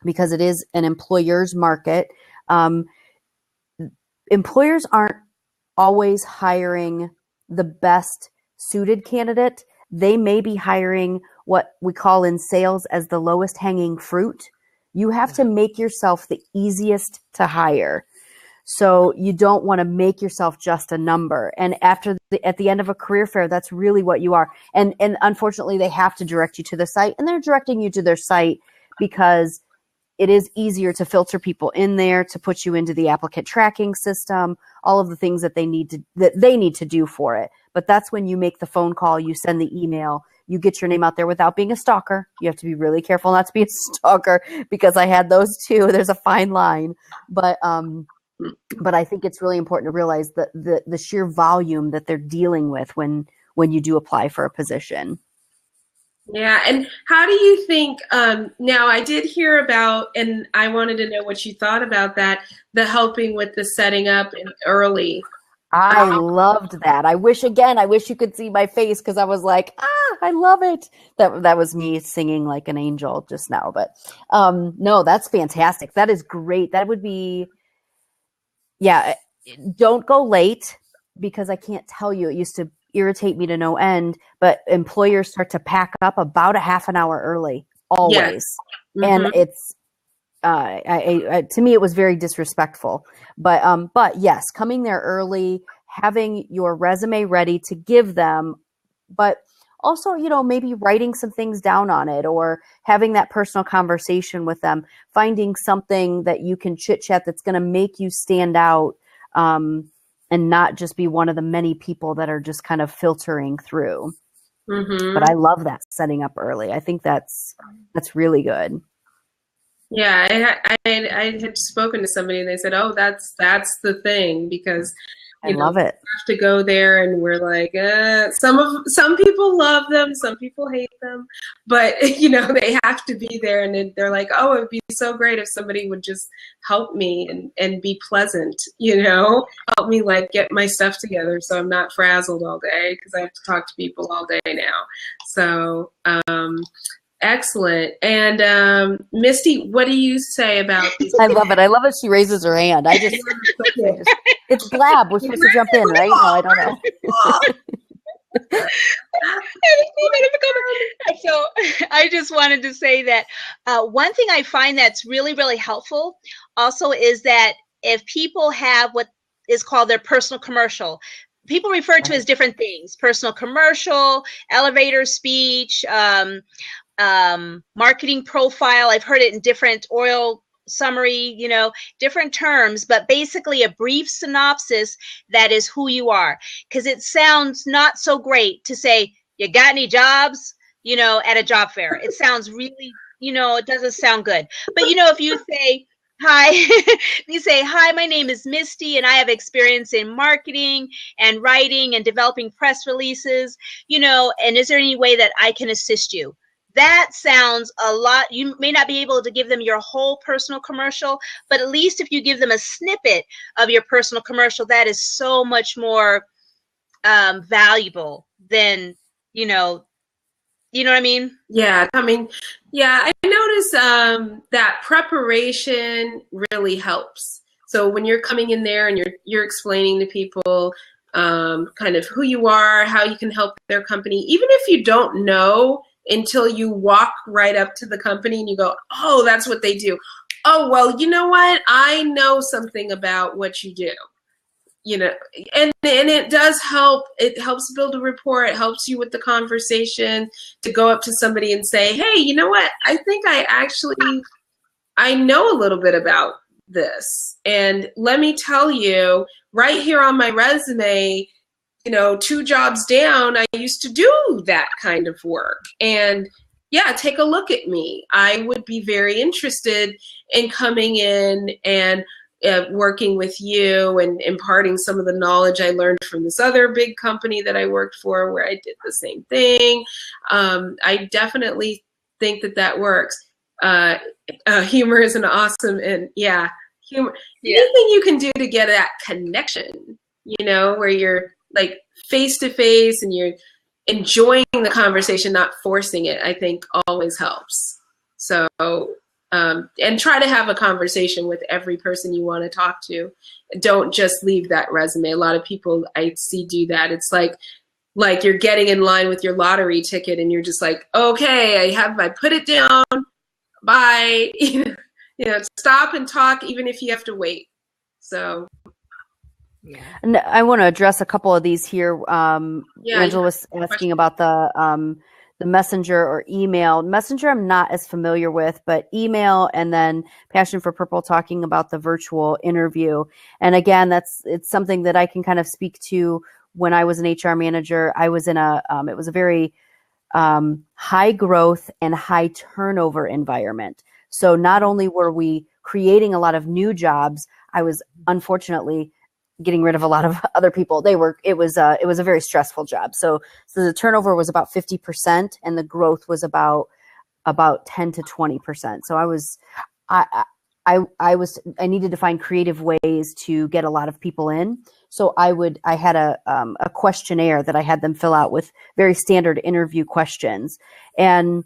because it is an employer's market, employers aren't always hiring the best suited candidate. They may be hiring what we call in sales as the lowest hanging fruit. You have to make yourself the easiest to hire. So you don't want to make yourself just a number. And at the end of a career fair, that's really what you are. And unfortunately, they have to direct you to the site, and they're directing you to their site because it is easier to filter people in there, to put you into the applicant tracking system, all of the things that they need to do for it. But that's when you make the phone call, you send the email, you get your name out there without being a stalker. You have to be really careful not to be a stalker, because I had those too. There's a fine line. But I think it's really important to realize that the sheer volume that they're dealing with when you do apply for a position. Yeah, and how do you think, now I did hear about, and I wanted to know what you thought about that, the helping with the setting up early. I loved that. I wish you could see my face, because I was like, I love it. That was me singing like an angel just now. But no, that's fantastic. That is great. That would be, yeah, don't go late, because I can't tell you, it used to irritate me to no end, but employers start to pack up about a half an hour early, always. Yes. Mm-hmm. And it's, to me, it was very disrespectful, but yes, coming there early, having your resume ready to give them, but also, maybe writing some things down on it, or having that personal conversation with them, finding something that you can chit chat that's going to make you stand out, and not just be one of the many people that are just kind of filtering through. Mm-hmm. But I love that, setting up early. I think that's really good. Yeah, I had spoken to somebody and they said, "Oh, that's the thing," because I love it. We have to go there, and we're like, some people love them, some people hate them, but they have to be there, and they're like, "Oh, it'd be so great if somebody would just help me and be pleasant, help me like get my stuff together so I'm not frazzled all day, because I have to talk to people all day now." So excellent. And Misty, what do you say about these? I love it. I love it. She raises her hand. It's Blab. We're supposed to jump in, right? No, I don't know. So I just wanted to say that one thing I find that's really, really helpful also is that if people have what is called their personal commercial, people refer to as different things: personal commercial, elevator speech, marketing profile. I've heard it in different oral summary, different terms, but basically a brief synopsis that is who you are. Because it sounds not so great to say, "You got any jobs?" At a job fair. It sounds really, it doesn't sound good. But if you say, "Hi," you say, "Hi, my name is Misty, and I have experience in marketing and writing and developing press releases, and is there any way that I can assist you?" that sounds a lot. You may not be able to give them your whole personal commercial, but at least if you give them a snippet of your personal commercial, that is so much more valuable than, you know what I mean? Yeah, I mean, yeah, I notice that preparation really helps. So when you're coming in there and you're explaining to people kind of who you are, how you can help their company, even if you don't know until you walk right up to the company and you go, oh, that's what they do. Oh, well, you know what? I know something about what you do. You know, and it does help. It helps build a rapport. It helps you with the conversation to go up to somebody and say, hey, you know what? I think I know a little bit about this. And let me tell you, right here on my resume, 2 jobs down, I used to do that kind of work. And yeah, take a look at me. I would be very interested in coming in and working with you and imparting some of the knowledge I learned from this other big company that I worked for where I did the same thing. I definitely think that works. Humor is an awesome, and yeah, humor. Yeah. Anything you can do to get that connection, where you're like face to face and you're enjoying the conversation, not forcing it, I think always helps. So, and try to have a conversation with every person you want to talk to. Don't just leave that resume. A lot of people I see do that. It's like you're getting in line with your lottery ticket and you're just like, okay, I put it down. Bye. Stop and talk even if you have to wait. So. Yeah. And I want to address a couple of these here. Angela was asking about the messenger or email. Messenger I'm not as familiar with, but email, and then Passion for Purple talking about the virtual interview. And again, it's something that I can kind of speak to. When I was an HR manager, I was in it was a very high growth and high turnover environment. So not only were we creating a lot of new jobs, I was unfortunately getting rid of a lot of other people. It was a very stressful job. So the turnover was about 50% and the growth was about 10 to 20%. So I needed to find creative ways to get a lot of people in. So I had a questionnaire that I had them fill out with very standard interview questions. And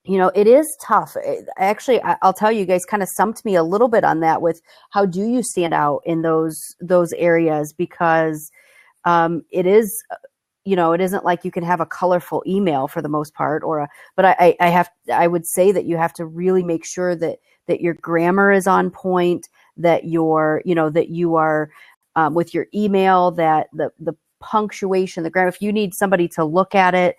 it is tough. Actually, I'll tell you guys kind of stumped me a little bit on that with how do you stand out in those areas, because it is, it isn't like you can have a colorful email for the most part, but I would say that you have to really make sure that your grammar is on point, that you are with your email, that the punctuation, the grammar, if you need somebody to look at it,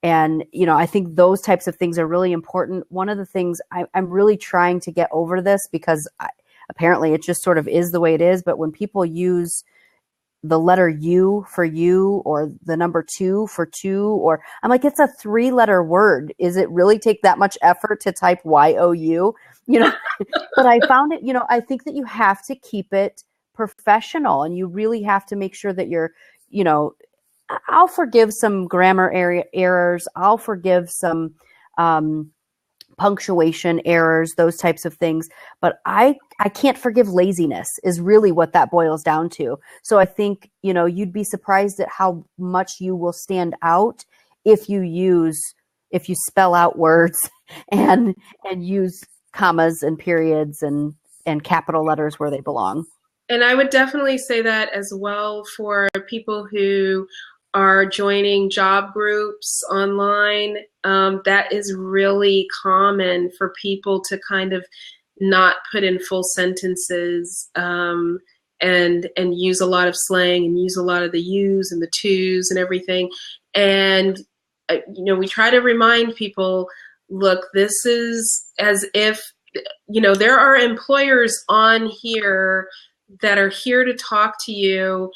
and, I think those types of things are really important. One of the things I'm really trying to get over this, because apparently it just sort of is the way it is. But when people use the letter U for you or the number 2 for 2, or I'm like, it's a 3-letter word. Is it really take that much effort to type YOU? But I found it, I think that you have to keep it professional, and you really have to make sure that you're, I'll forgive some grammar errors. I'll forgive some punctuation errors, those types of things. But I can't forgive laziness is really what that boils down to. So I think, you'd be surprised at how much you will stand out if you spell out words and use commas and periods and capital letters where they belong. And I would definitely say that as well for people who are joining job groups online. That is really common for people to kind of not put in full sentences and use a lot of slang and use a lot of the yous and the twos and everything. And, we try to remind people, look, this is as if, there are employers on here that are here to talk to you.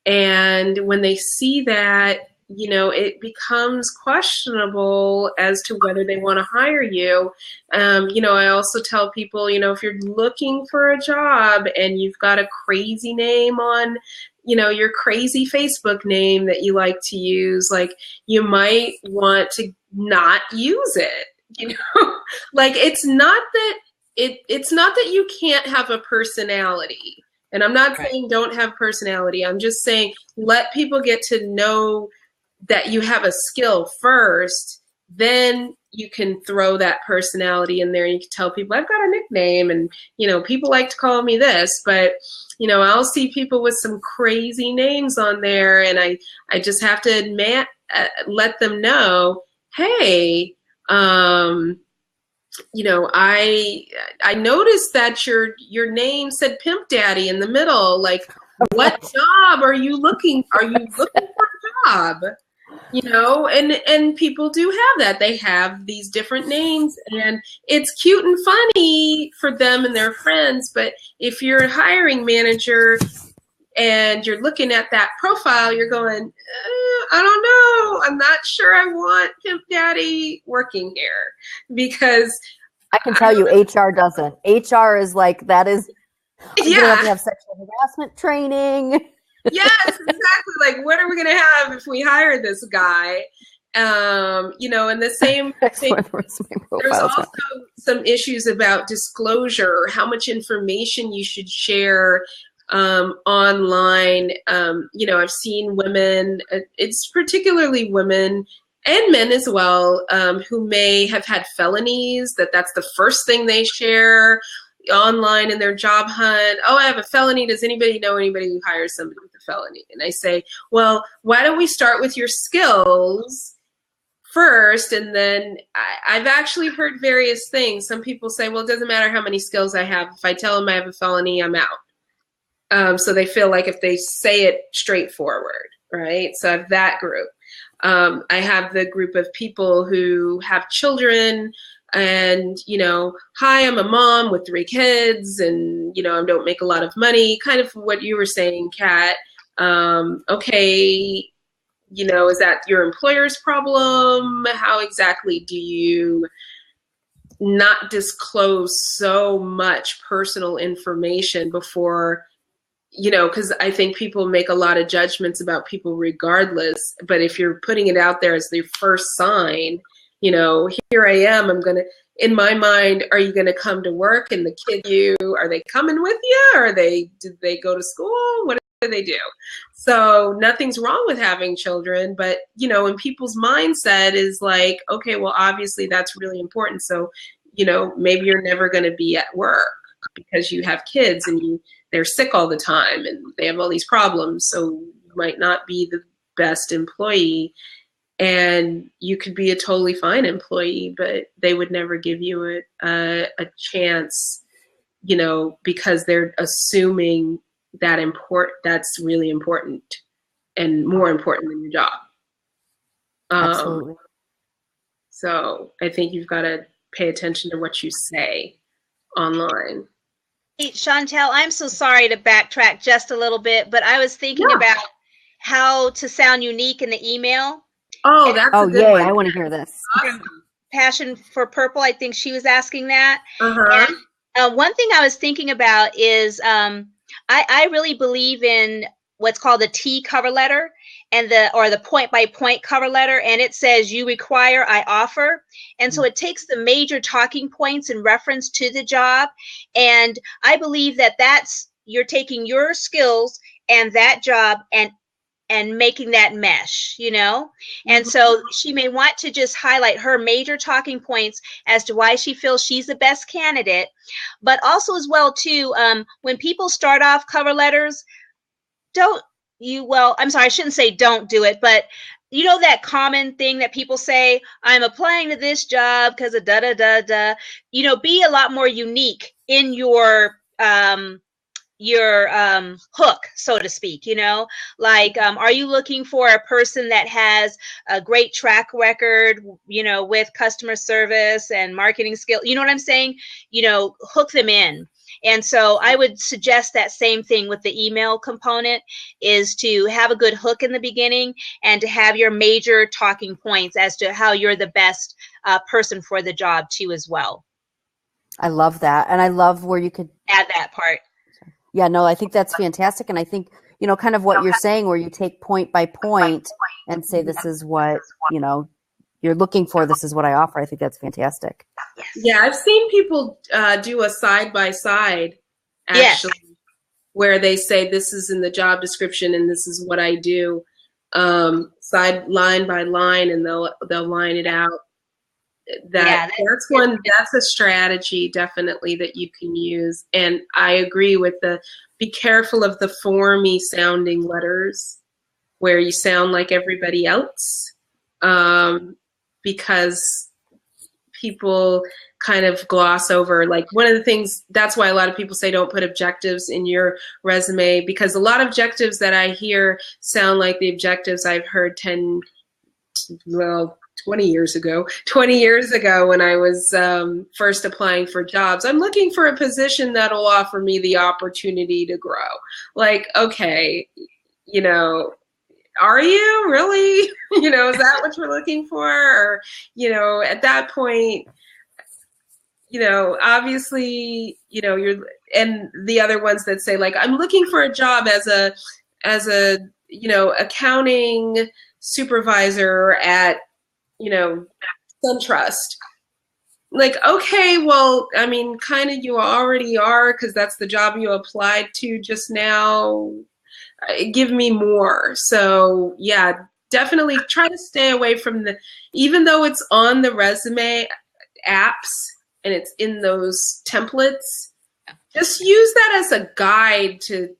And when they see that, it becomes questionable as to whether they want to hire you. I also tell people, if you're looking for a job and you've got a crazy name on, your crazy Facebook name that you like to use, like you might want to not use it. You know, like it's not that you can't have a personality. And I'm not saying don't have personality. I'm just saying let people get to know that you have a skill first, then you can throw that personality in there. You can tell people I've got a nickname and, you know, people like to call me this, but, you know, I'll see people with some crazy names on there and I just have to admit, let them know, hey, you know, I noticed that your name said Pimp Daddy in the middle. Like, what job are you looking? Are you looking for a job? You know, and people do have that. They have these different names, and it's cute and funny for them and their friends. But if you're a hiring manager and you're looking at that profile, you're going, I don't know. I'm not sure I want Pimp Daddy working here because I can tell you HR doesn't. HR is like, that is, you have to have sexual harassment training. Yes, exactly. Like, what are we going to have if we hire this guy? You know, and the same thing, there's also some issues about disclosure, how much information you should share online. You know, I've seen women, it's particularly women and men as well, who may have had felonies, that's the first thing they share online in their job hunt. Oh, I have a felony. Does anybody know anybody who hires somebody with a felony? And I say, well, why don't we start with your skills first? And then I've actually heard various things. Some people say, well, it doesn't matter how many skills I have. If I tell them I have a felony, I'm out. So they feel like if they say it straightforward, right? So I have that group. I have the group of people who have children and, you know, hi, I'm a mom with 3 kids and, you know, I don't make a lot of money, kind of what you were saying, Kat. Okay, you know, is that your employer's problem? How exactly do you not disclose so much personal information before, you know, because I think people make a lot of judgments about people regardless. But if you're putting it out there as the first sign, you know, here I am, I'm going to, in my mind, are you going to come to work and the kid are they coming with you? Or did they go to school? What do they do? So nothing's wrong with having children, but, you know, and people's mindset is like, okay, well, obviously that's really important. So, you know, maybe you're never going to be at work because you have kids and they're sick all the time and they have all these problems. So you might not be the best employee. And you could be a totally fine employee, but they would never give you a chance, you know, because they're assuming that that's really important and more important than your job. Absolutely. So I think you've got to pay attention to what you say online. Hey, Chantel, I'm so sorry to backtrack just a little bit, but I was thinking about how to sound unique in the email. Oh, that's a good one. I want to hear this. Awesome. Passion for Purple, I think she was asking that. Uh-huh. And one thing I was thinking about is I really believe in what's called the T cover letter and the point by point cover letter, and it says you require, I offer. And so it takes the major talking points in reference to the job, and I believe that's you're taking your skills and that job and making that mesh, you know? And so she may want to just highlight her major talking points as to why she feels she's the best candidate, but also as well too, when people start off cover letters, I shouldn't say don't do it, but you know that common thing that people say, I'm applying to this job because of da da da da. You know, be a lot more unique in your hook, so to speak, you know, like, are you looking for a person that has a great track record, you know, with customer service and marketing skill? You know what I'm saying? You know, hook them in. And so I would suggest that same thing with the email component, is to have a good hook in the beginning and to have your major talking points as to how you're the best person for the job too as well. I love that. And I love where you could add that part. Yeah, no, I think that's fantastic. And I think, you know, kind of what you're saying, where you take point by point and say, this is what, you know, you're looking for, this is what I offer. I think that's fantastic. Yeah, I've seen people do a side by side, actually, Yes. where they say this is in the job description and this is what I do, side line by line, and they'll line it out. That's a strategy definitely that you can use. And I agree with be careful of the formy sounding letters where you sound like everybody else, because people kind of gloss over, like, one of the things, that's why a lot of people say don't put objectives in your resume, because a lot of objectives that I hear sound like the objectives I've heard 20 years ago when I was first applying for jobs. I'm looking for a position that'll offer me the opportunity to grow. Like, okay, are you really, is that what you're looking for? Or, at that point, obviously, and the other ones that say, like, I'm looking for a job as a accounting supervisor at, SunTrust. Like, okay, well, I mean, kind of you already are, because that's the job you applied to just now. Give me more. So yeah, definitely try to stay away from even though it's on the resume apps and it's in those templates, just use that as a guide to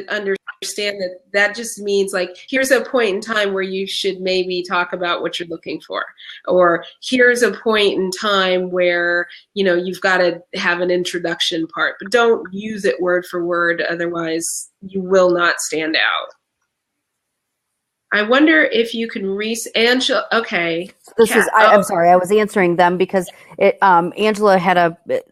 understand that just means, like, here's a point in time where you should maybe talk about what you're looking for, or here's a point in time where you've got to have an introduction part, but don't use it word for word, otherwise you will not stand out. I wonder if you can Angela. Okay. I'm sorry. I was answering them because Angela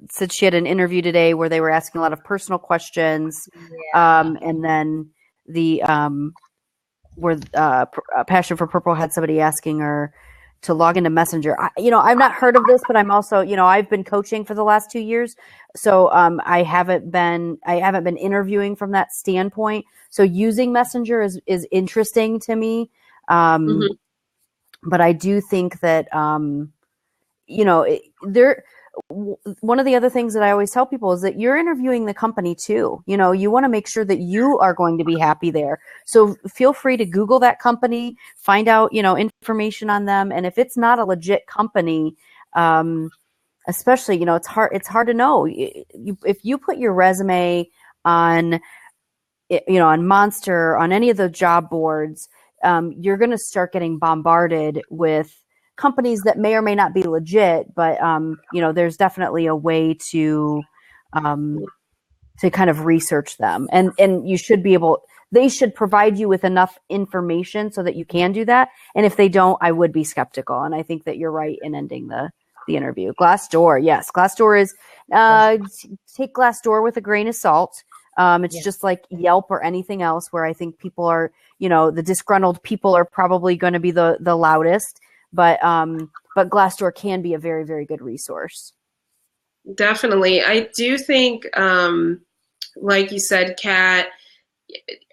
said she had an interview today where they were asking a lot of personal questions. Yeah. And then Passion for Purple had somebody asking her to log into Messenger. I've not heard of this, but I'm also, I've been coaching for the last 2 years. So I haven't been interviewing from that standpoint. So using Messenger is interesting to me. But I do think that, one of the other things that I always tell people is that you're interviewing the company too. You want to make sure that you are going to be happy there. So feel free to Google that company, find out, information on them. And if it's not a legit company, especially, it's hard to know. If you put your resume on, on Monster, on any of the job boards, you're going to start getting bombarded with companies that may or may not be legit, but there's definitely a way to kind of research them, and you should be able. They should provide you with enough information so that you can do that. And if they don't, I would be skeptical. And I think that you're right in ending the interview. Glassdoor, yes, Glassdoor is take Glassdoor with a grain of salt. It's just like Yelp or anything else, where I think people are, the disgruntled people are probably going to be the loudest. But Glassdoor can be a very, very good resource. Definitely. I do think, like you said, Kat,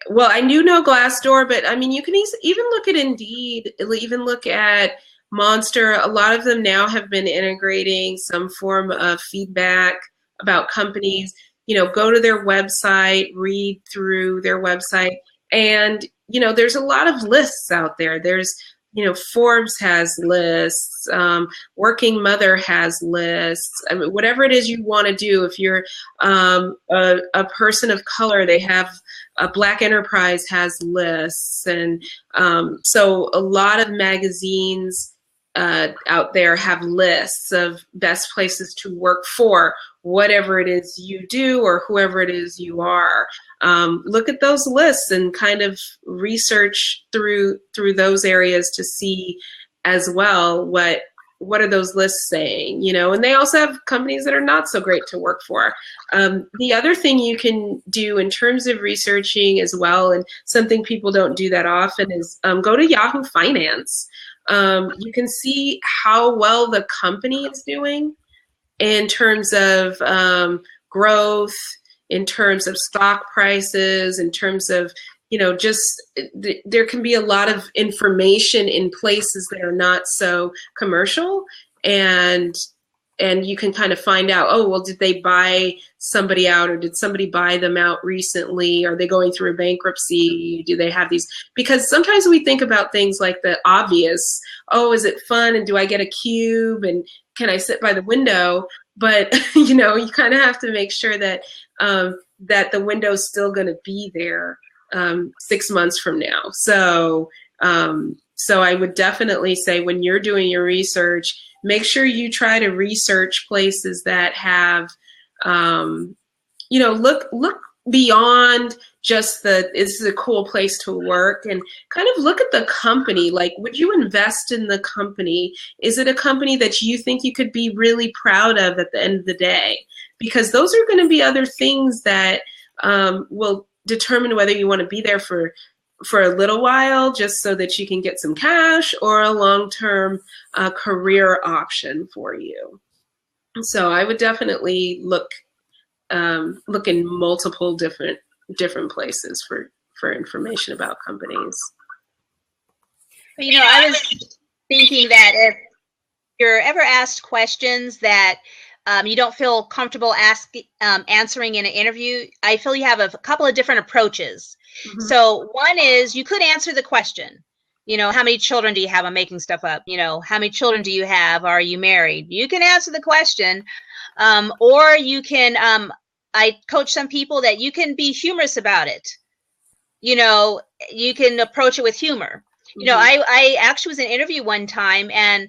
well, I do know Glassdoor, but I mean, you can even look at Indeed, even look at Monster. A lot of them now have been integrating some form of feedback about companies. Go to their website, read through their website, and, there's a lot of lists out there. There's, Forbes has lists, Working Mother has lists. I mean, whatever it is you want to do. If you're a person of color, they have Black Enterprise has lists, and so a lot of magazines out there have lists of best places to work for whatever it is you do or whoever it is you are. Look at those lists and kind of research through those areas to see as well what are those lists saying, and they also have companies that are not so great to work for. The other thing you can do in terms of researching as well, and something people don't do that often, is go to Yahoo Finance. You can see how well the company is doing in terms of growth, in terms of stock prices, in terms of just there can be a lot of information in places that are not so commercial, and you can kind of find out, oh, well, did they buy somebody out, or did somebody buy them out recently? Are they going through a bankruptcy? Do they have these? Because sometimes we think about things like the obvious. Oh, is it fun? And do I get a cube? And can I sit by the window? But, you kind of have to make sure that that the window's still going to be there 6 months from now. So I would definitely say, when you're doing your research, make sure you try to research places that have, look beyond just this is a cool place to work, and kind of look at the company. Like, would you invest in the company? Is it a company that you think you could be really proud of at the end of the day? Because those are going to be other things that will determine whether you want to be there for a little while just so that you can get some cash, or a long-term career option for you. So I would definitely look in multiple different places for information about companies. I was thinking that if you're ever asked questions that you don't feel comfortable answering in an interview, I feel you have a couple of different approaches. Mm-hmm. So one is, you could answer the question, how many children do you have? I'm making stuff up. How many children do you have? Are you married? You can answer the question. Or you can, I coach some people that you can be humorous about it. You can approach it with humor. Mm-hmm. I actually was in an interview one time, and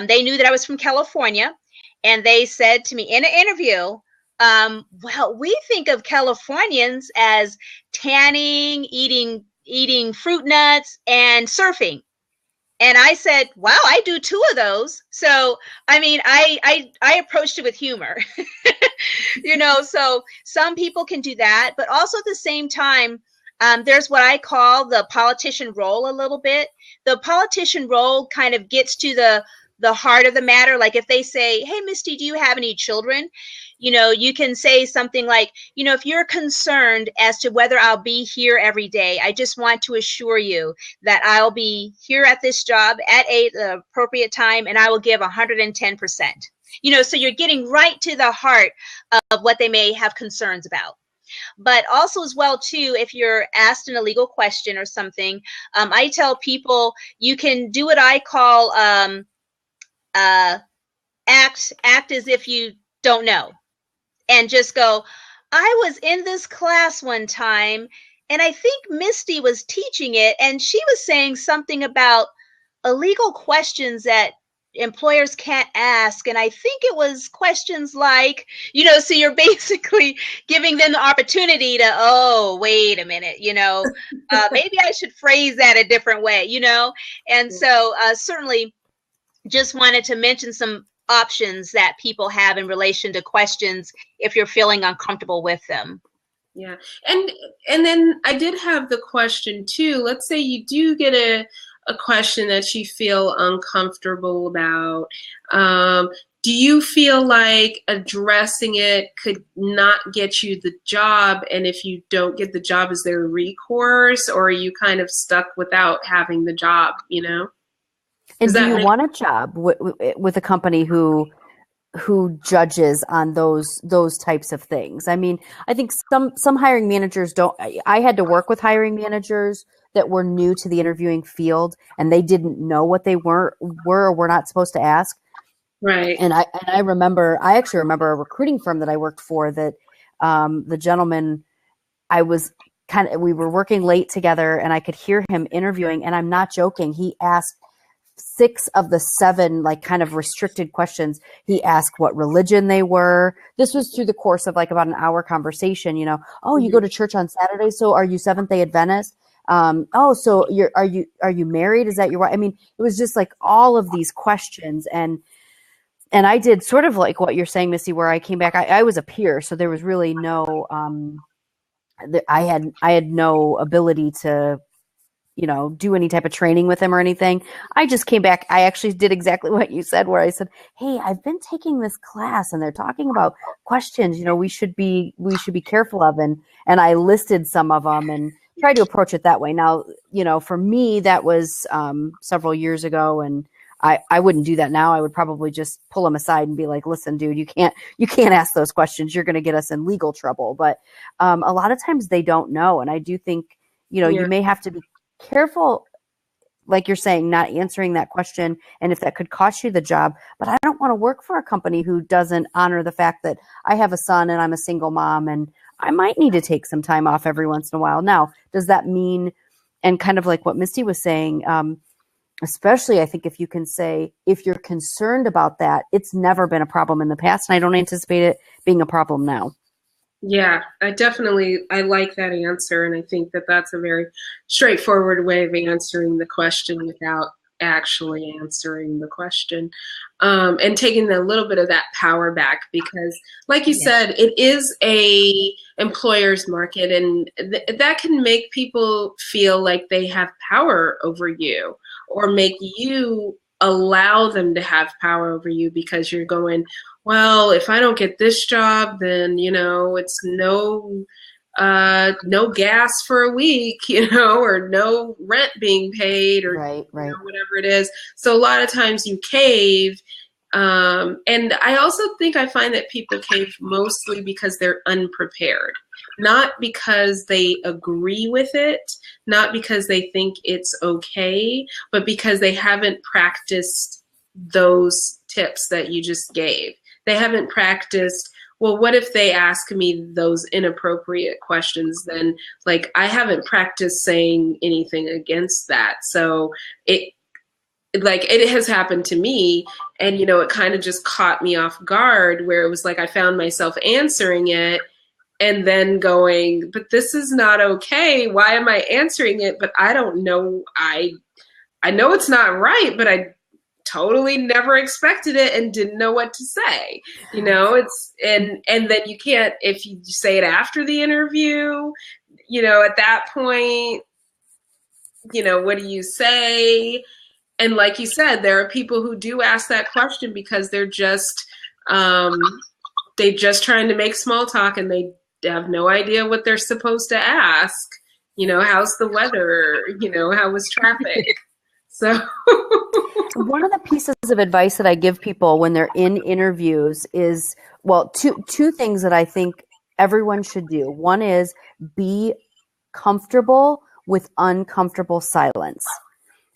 they knew that I was from California. And they said to me in an interview, well, we think of Californians as tanning, eating fruit nuts, and surfing. And I said, wow, I do 2 of those. So, I approached it with humor, so some people can do that. But also at the same time, there's what I call the politician role a little bit. The politician role kind of gets to the heart of the matter. Like, if they say, hey, Misty, do you have any children? You can say something like, if you're concerned as to whether I'll be here every day, I just want to assure you that I'll be here at this job at the appropriate time, and I will give 110%. So you're getting right to the heart of what they may have concerns about. But also as well, too, if you're asked an illegal question or something, I tell people you can do what I call act as if you don't know, and just go, I was in this class one time, and I think Misty was teaching it, and she was saying something about illegal questions that employers can't ask, and I think it was questions like, so you're basically giving them the opportunity to, oh, wait a minute, maybe I should phrase that a different way, and so certainly just wanted to mention some options that people have in relation to questions if you're feeling uncomfortable with them. Yeah. And then I did have the question too. Let's say you do get a question that you feel uncomfortable about. Do you feel like addressing it could not get you the job? And if you don't get the job, is there a recourse, or are you kind of stuck without having the job, And do you want a job with a company who judges on those types of things? I think some hiring managers don't. I had to work with hiring managers that were new to the interviewing field, and they didn't know what they were or were not supposed to ask. Right. And I actually remember a recruiting firm that I worked for that the gentleman, we were working late together, and I could hear him interviewing, and I'm not joking. He asked 6 of the 7 kind of restricted questions. He asked what religion they were. This was through the course of about an hour conversation. Oh, you go to church on Saturday, so are you Seventh-day Adventist? Oh, so are you married? Is that your wife? It was just all of these questions, and I did sort of like what you're saying, Missy, where I came back. I was a peer, so there was really no. I had no ability to do any type of training with him or anything. I just came back. I actually did exactly what you said, where I said, hey, I've been taking this class and they're talking about questions, we should be careful of. And I listed some of them, and try to approach it that way. Now, for me, that was several years ago, and I wouldn't do that now. I would probably just pull them aside and be like, listen, dude, you can't ask those questions. You're going to get us in legal trouble. But a lot of times they don't know. And I do think, you may have to be careful, like you're saying, not answering that question. And if that could cost you the job, but I don't want to work for a company who doesn't honor the fact that I have a son and I'm a single mom and I might need to take some time off every once in a while. Now, does that mean, and kind of like what Misty was saying, especially I think if you can say, if you're concerned about that, it's never been a problem in the past, and I don't anticipate it being a problem now. Yeah, I like that answer, and I think that that's a very straightforward way of answering the question without actually answering the question, and taking a little bit of that power back, because like you said, it is a employer's market, and that can make people feel like they have power over you, or make you allow them to have power over you, because you're going, well, if I don't get this job, then, it's no gas for a week, or no rent being paid, or right. Whatever it is. So a lot of times you cave. And I also think I find that people cave mostly because they're unprepared, not because they agree with it, not because they think it's okay, but because they haven't practiced those tips that you just gave. They haven't practiced, well, what if they ask me those inappropriate questions? Then, like, I haven't practiced saying anything against that. So it has happened to me, and, it kind of just caught me off guard, where it was like I found myself answering it and then going, but this is not okay. Why am I answering it? But I don't know. I know it's not right, but I totally never expected it and didn't know what to say. It's, and then you can't, if you say it after the interview, at that point, what do you say? And like you said, there are people who do ask that question because they're just trying to make small talk, and they have no idea what they're supposed to ask. How's the weather? How was traffic? So one of the pieces of advice that I give people when they're in interviews is, well, two things that I think everyone should do. One is be comfortable with uncomfortable silence.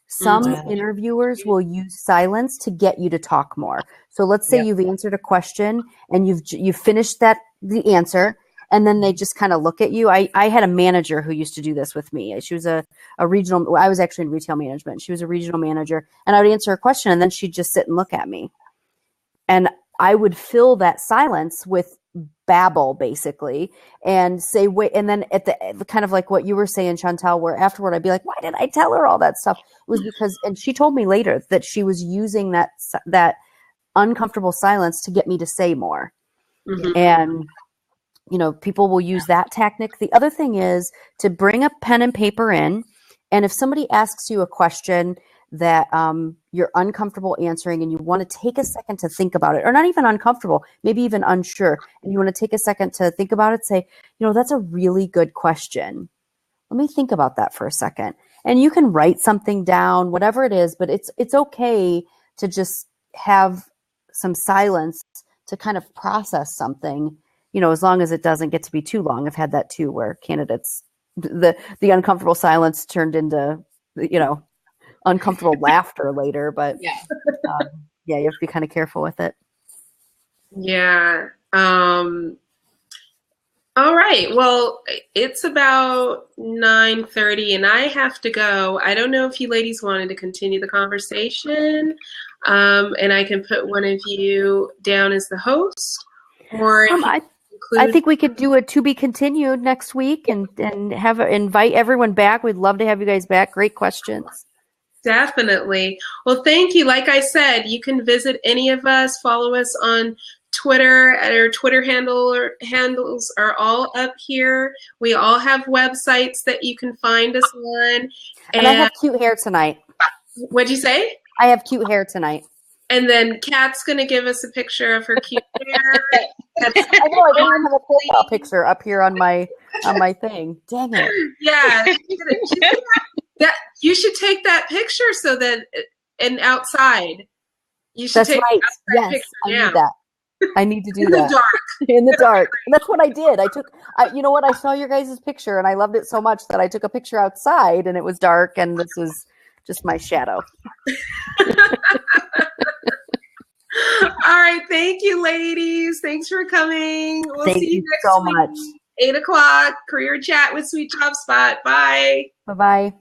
Some interviewers will use silence to get you to talk more. So let's say you've answered a question and you've finished the answer, and then they just kind of look at you. I had a manager who used to do this with me. She was a regional, I was actually in retail management. She was a regional manager, and I would answer a question, and then she'd just sit and look at me. And I would fill that silence with babble, basically, and say, wait, and then at the kind of like what you were saying, Chantel, where afterward I'd be like, why did I tell her all that stuff? It was because, and she told me later that she was using that uncomfortable silence to get me to say more. Mm-hmm. And people will use that tactic. The other thing is to bring a pen and paper in, and if somebody asks you a question that you're uncomfortable answering and you want to take a second to think about it, or not even uncomfortable, maybe even unsure, and you want to take a second to think about it, say, that's a really good question. Let me think about that for a second. And you can write something down, whatever it is, but it's okay to just have some silence to kind of process something, as long as it doesn't get to be too long. I've had that too, where candidates, the uncomfortable silence turned into, uncomfortable laughter later, but you have to be kind of careful with it. Yeah. All right. Well, it's about 9:30 and I have to go. I don't know if you ladies wanted to continue the conversation, and I can put one of you down as the host, or I think we could do a to be continued next week and invite everyone back. We'd love to have you guys back. Great questions. Definitely. Well, thank you. Like I said, you can visit any of us, follow us on Twitter. Our Twitter handles are all up here. We all have websites that you can find us on. And I have cute hair tonight. What'd you say? I have cute hair tonight. And then Kat's going to give us a picture of her cute hair. I know, I don't even have a profile picture up here on my on my thing. Dang it. Yeah. You should take that picture so that, and outside. You should That's take right. that Yes, picture I now. need that. I need to do In that. the dark. In the dark. That's what I did. You know what? I saw your guys' picture and I loved it so much that I took a picture outside and it was dark and this was just my shadow. All right. Thank you, ladies. Thanks for coming. We'll Thank see you you next so week. much. 8 o'clock, Career Chat with Sweet Job Spot. Bye. Bye-bye.